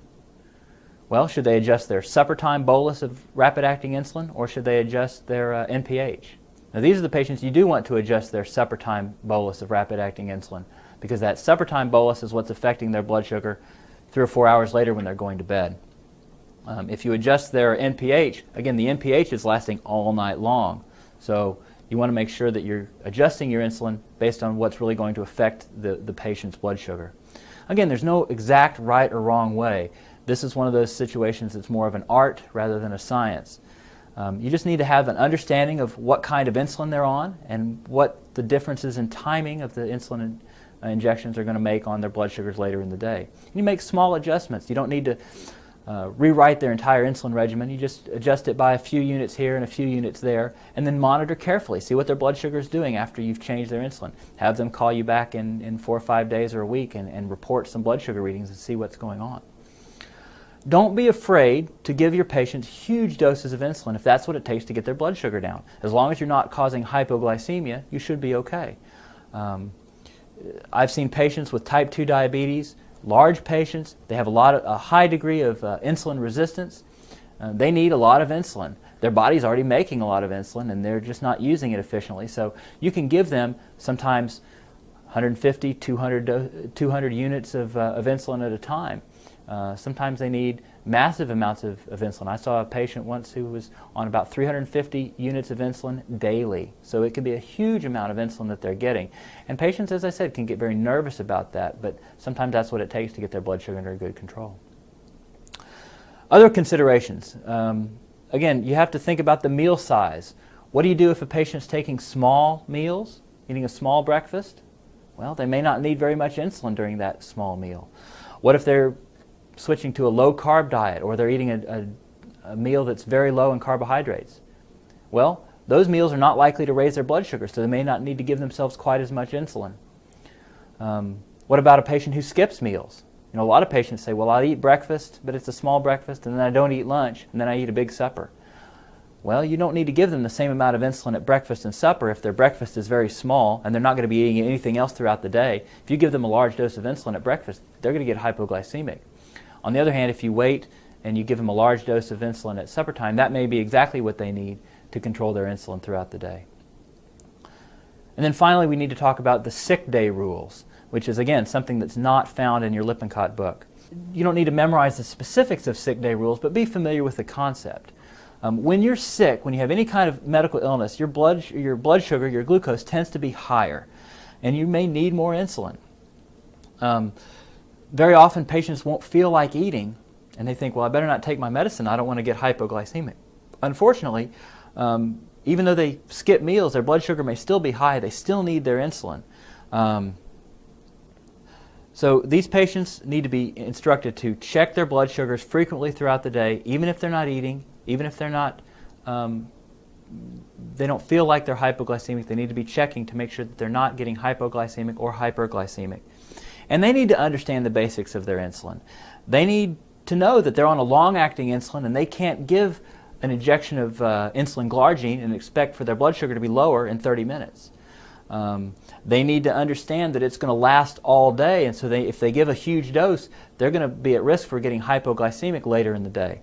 Well, should they adjust their supper time bolus of rapid-acting insulin, or should they adjust their NPH? Now, these are the patients you do want to adjust their supper time bolus of rapid-acting insulin, because that supper time bolus is what's affecting their blood sugar 3 or 4 hours later when they're going to bed. If you adjust their NPH, again, the NPH is lasting all night long. So you want to make sure that you're adjusting your insulin based on what's really going to affect the patient's blood sugar. Again, there's no exact right or wrong way. This is one of those situations that's more of an art rather than a science. You just need to have an understanding of what kind of insulin they're on and what the differences in timing of the insulin injections are going to make on their blood sugars later in the day. You make small adjustments. You don't need to rewrite their entire insulin regimen. You just adjust it by a few units here and a few units there, and then monitor carefully. See what their blood sugar is doing after you've changed their insulin. Have them call you back in 4 or 5 days or a week and report some blood sugar readings and see what's going on. Don't be afraid to give your patients huge doses of insulin if that's what it takes to get their blood sugar down. As long as you're not causing hypoglycemia, you should be okay. I've seen patients with type 2 diabetes, large patients. They have a high degree of insulin resistance. They need a lot of insulin. Their body's already making a lot of insulin, and they're just not using it efficiently. So you can give them sometimes 150, 200 units of insulin at a time. Sometimes they need massive amounts of insulin. I saw a patient once who was on about 350 units of insulin daily. So it can be a huge amount of insulin that they're getting. And patients, as I said, can get very nervous about that, but sometimes that's what it takes to get their blood sugar under good control. Other considerations. Again, you have to think about the meal size. What do you do if a patient's taking small meals, eating a small breakfast? Well, they may not need very much insulin during that small meal. What if they're switching to a low-carb diet, or they're eating a meal that's very low in carbohydrates? Well, those meals are not likely to raise their blood sugar, so they may not need to give themselves quite as much insulin. What about a patient who skips meals? You know, a lot of patients say, well, I'll eat breakfast, but it's a small breakfast, and then I don't eat lunch, and then I eat a big supper. Well, you don't need to give them the same amount of insulin at breakfast and supper if their breakfast is very small and they're not going to be eating anything else throughout the day. If you give them a large dose of insulin at breakfast, they're going to get hypoglycemic. On the other hand, if you wait and you give them a large dose of insulin at supper time, that may be exactly what they need to control their insulin throughout the day. And then finally, we need to talk about the sick day rules, which is, again, something that's not found in your Lippincott book. You don't need to memorize the specifics of sick day rules, but be familiar with the concept. When you're sick, when you have any kind of medical illness, your blood sugar, your glucose, tends to be higher, and you may need more insulin. Very often patients won't feel like eating, and they think, well, I better not take my medicine, I don't want to get hypoglycemic. Unfortunately, even though they skip meals, their blood sugar may still be high, they still need their insulin. So these patients need to be instructed to check their blood sugars frequently throughout the day, even if they're not eating, even if they're not, they don't feel like they're hypoglycemic. They need to be checking to make sure that they're not getting hypoglycemic or hyperglycemic. And they need to understand the basics of their insulin. They need to know that they're on a long-acting insulin and they can't give an injection of insulin glargine and expect for their blood sugar to be lower in 30 minutes. They need to understand that it's going to last all day, and so if they give a huge dose, they're going to be at risk for getting hypoglycemic later in the day.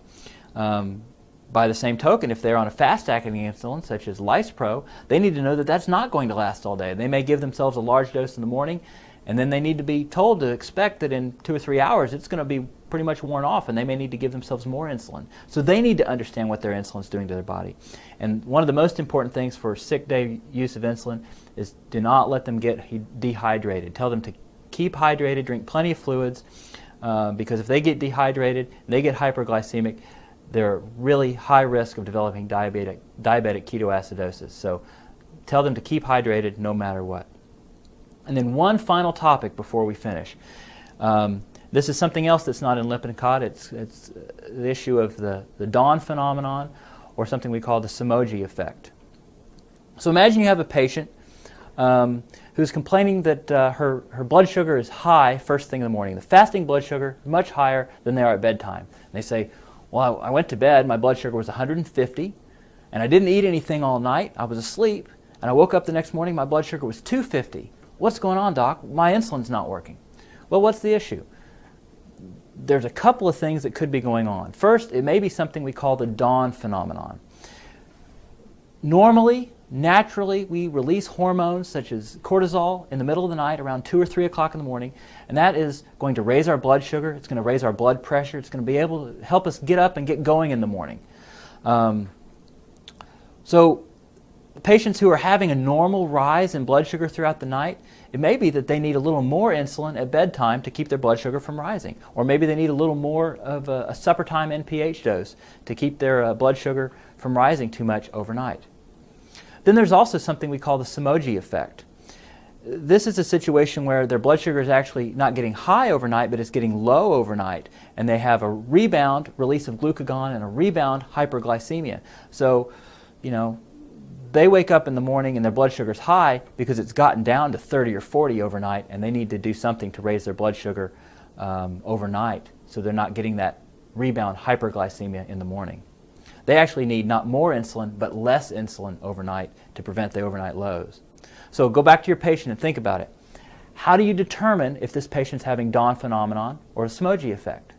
By the same token, if they're on a fast-acting insulin, such as Lispro, they need to know that that's not going to last all day. They may give themselves a large dose in the morning, and then they need to be told to expect that in 2 or 3 hours it's going to be pretty much worn off, and they may need to give themselves more insulin. So they need to understand what their insulin is doing to their body. And one of the most important things for sick day use of insulin is do not let them get dehydrated. Tell them to keep hydrated, drink plenty of fluids, because if they get dehydrated and they get hyperglycemic, they're really high risk of developing diabetic ketoacidosis. So tell them to keep hydrated no matter what. And then one final topic before we finish. This is something else that's not in Lippincott. It's the issue of the dawn phenomenon, or something we call the Somogyi effect. So imagine you have a patient who's complaining that her blood sugar is high first thing in the morning. The fasting blood sugar is much higher than they are at bedtime. And they say, well, I went to bed, my blood sugar was 150, and I didn't eat anything all night, I was asleep, and I woke up the next morning, my blood sugar was 250. What's going on, doc? My insulin's not working. Well, what's the issue? There's a couple of things that could be going on. First, it may be something we call the dawn phenomenon. Normally, naturally, we release hormones such as cortisol in the middle of the night around 2 or 3 o'clock in the morning, and that is going to raise our blood sugar, it's going to raise our blood pressure, it's going to be able to help us get up and get going in the morning. So patients who are having a normal rise in blood sugar throughout the night, it may be that they need a little more insulin at bedtime to keep their blood sugar from rising. Or maybe they need a little more of a supper time NPH dose to keep their blood sugar from rising too much overnight. Then there's also something we call the Somogyi effect. This is a situation where their blood sugar is actually not getting high overnight, but it's getting low overnight, and they have a rebound release of glucagon and a rebound hyperglycemia. So, they wake up in the morning and their blood sugar is high because it's gotten down to 30 or 40 overnight, and they need to do something to raise their blood sugar overnight so they're not getting that rebound hyperglycemia in the morning. They actually need not more insulin, but less insulin overnight to prevent the overnight lows. So go back to your patient and think about it. How do you determine if this patient's having dawn phenomenon or a Somogyi effect?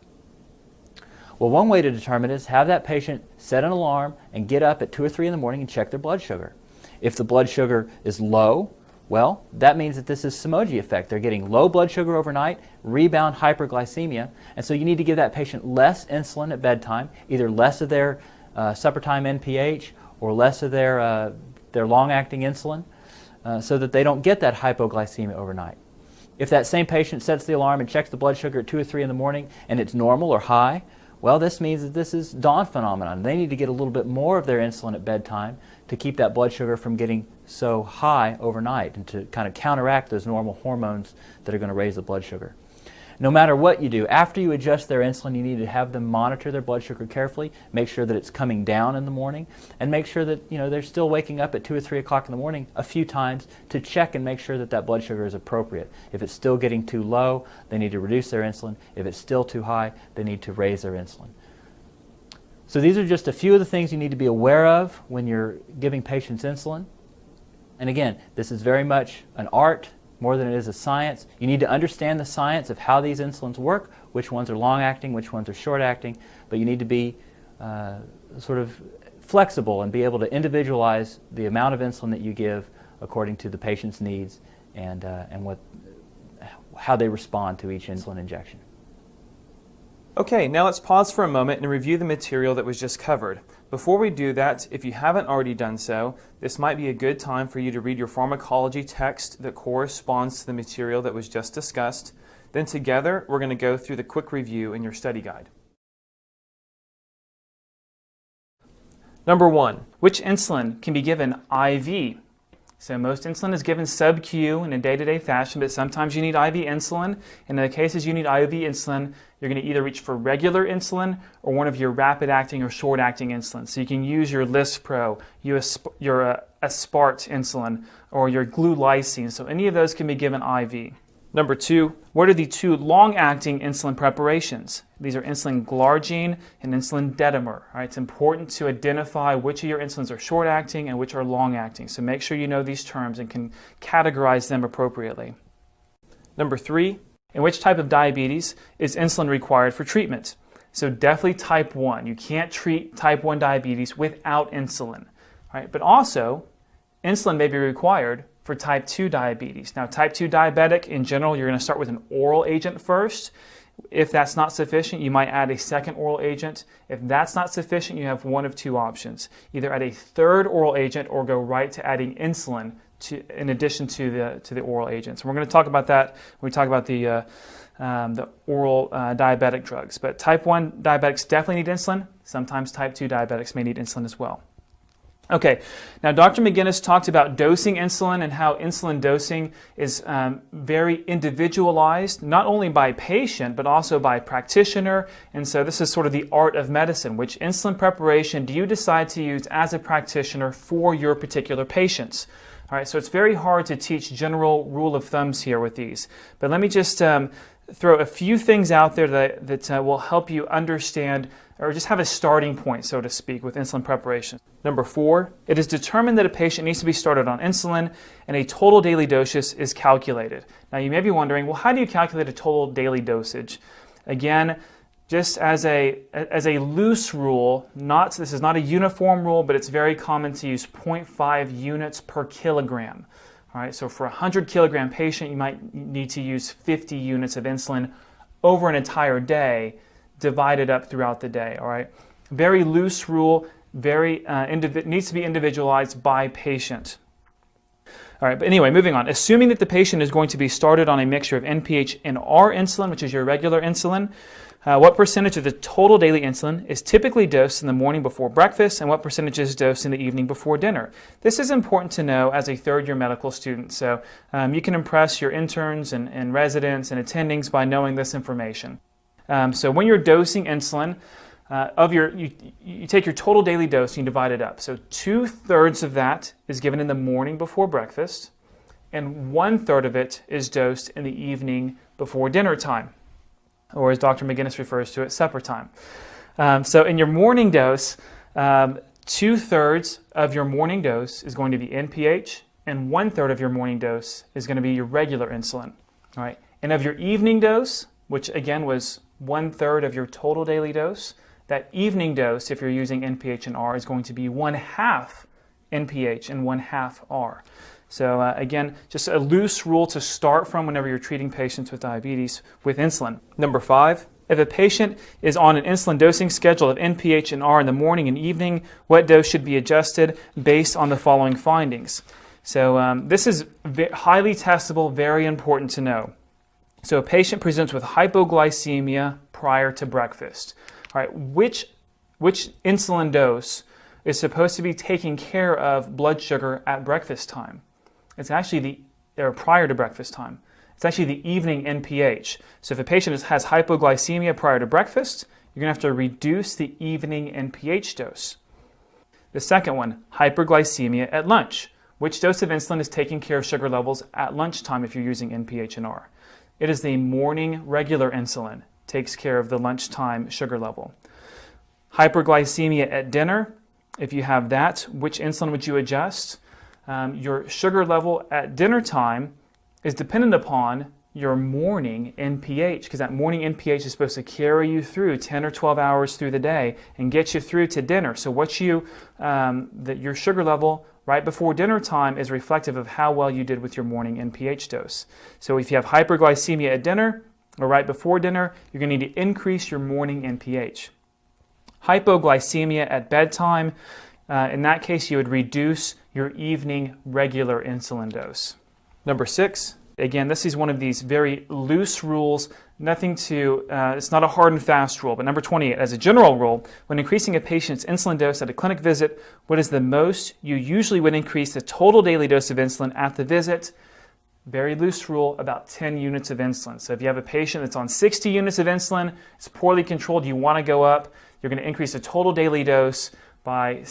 Well, one way to determine is have that patient set an alarm and get up at 2 or 3 in the morning and check their blood sugar. If the blood sugar is low, well, that means that this is Somogyi effect. They're getting low blood sugar overnight, rebound hyperglycemia, and so you need to give that patient less insulin at bedtime, either less of their supper time NPH or less of their long-acting insulin, so that they don't get that hypoglycemia overnight. If that same patient sets the alarm and checks the blood sugar at 2 or 3 in the morning and it's normal or high, well, this means that this is dawn phenomenon. They need to get a little bit more of their insulin at bedtime to keep that blood sugar from getting so high overnight and to kind of counteract those normal hormones that are going to raise the blood sugar. No matter what you do, after you adjust their insulin, you need to have them monitor their blood sugar carefully, make sure that it's coming down in the morning, and make sure that they're still waking up at 2 or 3 o'clock in the morning a few times to check and make sure that that blood sugar is appropriate. If it's still getting too low, they need to reduce their insulin. If it's still too high, they need to raise their insulin. So these are just a few of the things you need to be aware of when you're giving patients insulin. And again, this is very much an art more than it is a science. You need to understand the science of how these insulins work, which ones are long-acting, which ones are short-acting, but you need to be sort of flexible and be able to individualize the amount of insulin that you give according to the patient's needs and how they respond to each insulin injection. Okay, now let's pause for a moment and review the material that was just covered. Before we do that, if you haven't already done so, this might be a good time for you to read your pharmacology text that corresponds to the material that was just discussed. Then together, we're going to go through the quick review in your study guide. Number 1, which insulin can be given IV? So most insulin is given sub-Q in a day-to-day fashion, but sometimes you need IV insulin. And in the cases you need IV insulin, you're going to either reach for regular insulin or one of your rapid-acting or short-acting insulin. So you can use your Lispro, your Aspart insulin, or your glulisine. So any of those can be given IV. Number 2, what are the 2 long-acting insulin preparations? These are insulin glargine and insulin detamers. Right? It's important to identify which of your insulins are short-acting and which are long-acting. So make sure you know these terms and can categorize them appropriately. Number 3, in which type of diabetes is insulin required for treatment? So definitely type 1. You can't treat type 1 diabetes without insulin. Right? But also, insulin may be required for type 2 diabetes. Now, type 2 diabetic, in general, you're going to start with an oral agent first. If that's not sufficient, you might add a second oral agent. If that's not sufficient, you have one of two options. Either add a third oral agent or go right to adding insulin in addition to the oral agents. And we're going to talk about that when we talk about the oral diabetic drugs. But type 1 diabetics definitely need insulin. Sometimes type 2 diabetics may need insulin as well. Okay, now Dr. McGinnis talked about dosing insulin and how insulin dosing is very individualized, not only by patient, but also by practitioner. And so this is sort of the art of medicine. Which insulin preparation do you decide to use as a practitioner for your particular patients? All right, so it's very hard to teach general rule of thumbs here with these. But let me just throw a few things out there that will help you understand or just have a starting point, so to speak, with insulin preparation. Number 4, it is determined that a patient needs to be started on insulin and a total daily dosage is calculated. Now you may be wondering, well, how do you calculate a total daily dosage? Again, just as a loose rule, this is not a uniform rule, but it's very common to use 0.5 units per kilogram. All right, so for a 100 kilogram patient, you might need to use 50 units of insulin over an entire day, divided up throughout the day. All right, very loose rule, needs to be individualized by patient. All right, but anyway, moving on. Assuming that the patient is going to be started on a mixture of NPH and R insulin, which is your regular insulin, what percentage of the total daily insulin is typically dosed in the morning before breakfast, and what percentage is dosed in the evening before dinner? This is important to know as a third-year medical student. So you can impress your interns and residents and attendings by knowing this information. So when you're dosing insulin, you take your total daily dose and you divide it up. So 2/3 of that is given in the morning before breakfast, and 1/3 of it is dosed in the evening before dinner time, or as Dr. McGinnis refers to it, supper time. So in your morning dose, 2/3 of your morning dose is going to be NPH, and 1/3 of your morning dose is going to be your regular insulin. All right, and of your evening dose, which again was 1/3 of your total daily dose, that evening dose, if you're using NPH and R, is going to be 1/2 NPH and 1/2 R. So again, just a loose rule to start from whenever you're treating patients with diabetes with insulin. Number 5, if a patient is on an insulin dosing schedule of NPH and R in the morning and evening, what dose should be adjusted based on the following findings? So this is highly testable, very important to know. So a patient presents with hypoglycemia prior to breakfast. All right, which insulin dose is supposed to be taking care of blood sugar at breakfast time? It's actually prior to breakfast time. It's actually the evening NPH. So if a patient has hypoglycemia prior to breakfast, you're going to have to reduce the evening NPH dose. The second one, hyperglycemia at lunch. Which dose of insulin is taking care of sugar levels at lunchtime if you're using NPH and R? It is the morning regular insulin takes care of the lunchtime sugar level. Hyperglycemia at dinner, if you have that, which insulin would you adjust? Your sugar level at dinner time is dependent upon your morning NPH, because that morning NPH is supposed to carry you through 10 or 12 hours through the day and get you through to dinner. So your sugar level right before dinner time is reflective of how well you did with your morning NPH dose. So if you have hyperglycemia at dinner or right before dinner, you're going to need to increase your morning NPH. Hypoglycemia at bedtime, in that case you would reduce your evening regular insulin dose. Number 6, again, this is one of these very loose rules, it's not a hard and fast rule, but number 28, as a general rule, when increasing a patient's insulin dose at a clinic visit, what is the most you usually would increase the total daily dose of insulin at the visit? Very loose rule, about 10 units of insulin. So if you have a patient that's on 60 units of insulin, it's poorly controlled, you want to go up, you're going to increase the total daily dose by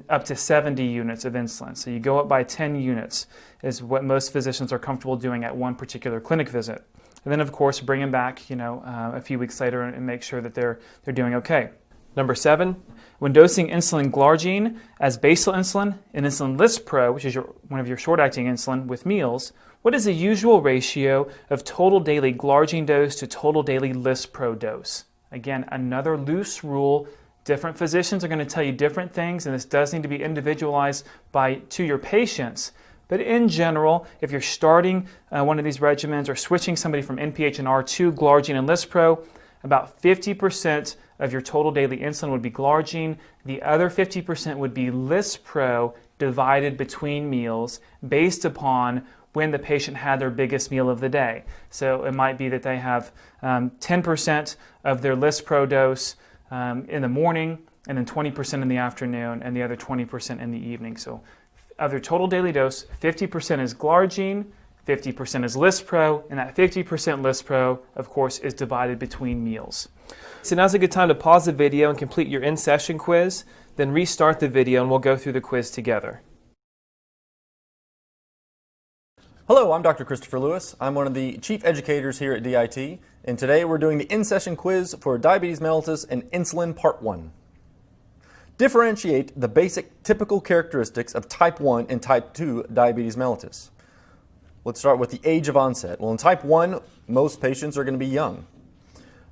up to 70 units of insulin. So you go up by 10 units is what most physicians are comfortable doing at one particular clinic visit. And then, of course, bring them back, a few weeks later and make sure that they're doing okay. Number 7, when dosing insulin glargine as basal insulin and insulin lispro, which is one of your short-acting insulin, with meals, what is the usual ratio of total daily glargine dose to total daily lispro dose? Again, another loose rule. Different physicians are going to tell you different things, and this does need to be individualized to your patients. But in general, if you're starting one of these regimens or switching somebody from NPH-R to Glargine and Lispro, about 50% of your total daily insulin would be Glargine. The other 50% would be Lispro divided between meals based upon when the patient had their biggest meal of the day. So it might be that they have 10% of their Lispro dose in the morning, and then 20% in the afternoon, and the other 20% in the evening. So of their total daily dose, 50% is Glargine, 50% is Lispro, and that 50% Lispro, of course, is divided between meals. So now's a good time to pause the video and complete your in-session quiz, then restart the video and we'll go through the quiz together. Hello, I'm Dr. Christopher Lewis. I'm one of the chief educators here at DIT, and today we're doing the in-session quiz for diabetes mellitus and insulin part 1. Differentiate the basic typical characteristics of type 1 and type 2 diabetes mellitus. Let's start with the age of onset. Well, in type 1, most patients are going to be young.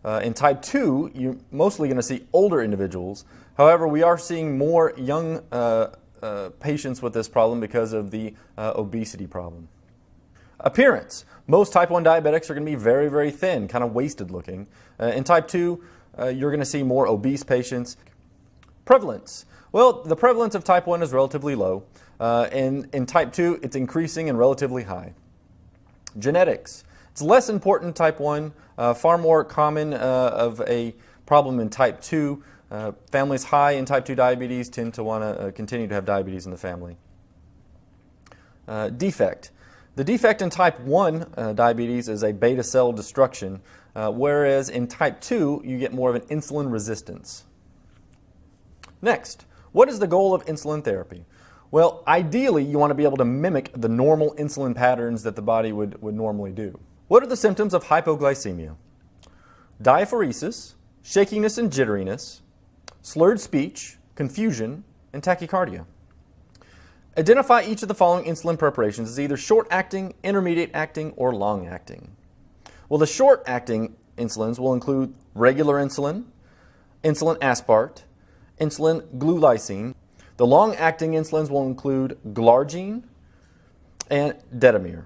In type 2, you're mostly going to see older individuals. However, we are seeing more young patients with this problem because of the obesity problem. Appearance. Most type 1 diabetics are going to be very, very thin, kind of wasted looking. In type 2, you're going to see more obese patients. Prevalence. Well, the prevalence of type 1 is relatively low. In type 2, it's increasing and relatively high. Genetics. It's less important in type 1, far more common of a problem in type 2. Families high in type 2 diabetes tend to want to continue to have diabetes in the family. Defect. The defect in type 1 diabetes is a beta cell destruction, whereas in type 2 you get more of an insulin resistance. Next, what is the goal of insulin therapy? Well, ideally you want to be able to mimic the normal insulin patterns that the body would normally do. What are the symptoms of hypoglycemia? Diaphoresis, shakiness and jitteriness, slurred speech, confusion, and tachycardia. Identify each of the following insulin preparations as either short-acting, intermediate-acting, or long-acting. Well, the short-acting insulins will include regular insulin, insulin aspart, insulin glulisine. The long-acting insulins will include Glargine and Detamir.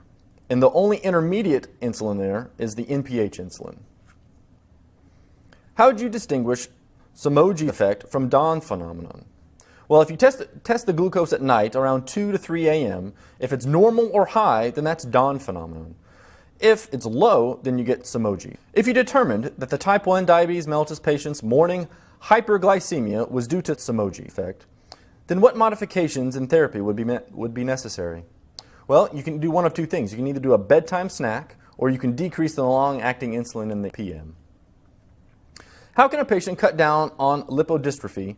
And the only intermediate insulin there is the NPH insulin. How would you distinguish Somogyi effect from dawn phenomenon? Well, if you test the glucose at night around 2 to 3 a.m., if it's normal or high, then that's dawn phenomenon. If it's low, then you get Somogyi. If you determined that the type 1 diabetes mellitus patient's morning hyperglycemia was due to Somogyi effect, then what modifications in therapy would be necessary? Well, you can do one of two things. You can either do a bedtime snack, or you can decrease the long-acting insulin in the PM. How can a patient cut down on lipodystrophy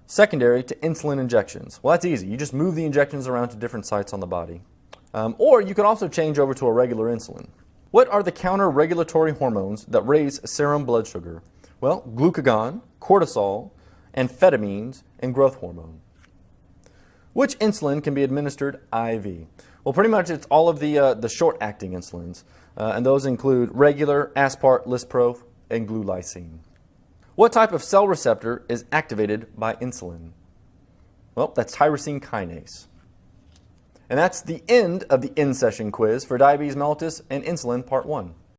secondary to insulin injections? Well, that's easy. You just move the injections around to different sites on the body. Or you could also change over to a regular insulin. What are the counter-regulatory hormones that raise serum blood sugar? Well, glucagon, cortisol, amphetamines, and growth hormone. Which insulin can be administered IV? Well, pretty much it's all of the short-acting insulins, and those include regular, aspart, Lispro, and glulisine. What type of cell receptor is activated by insulin? Well, that's tyrosine kinase. And that's the end of the in-session quiz for diabetes mellitus and insulin part 1.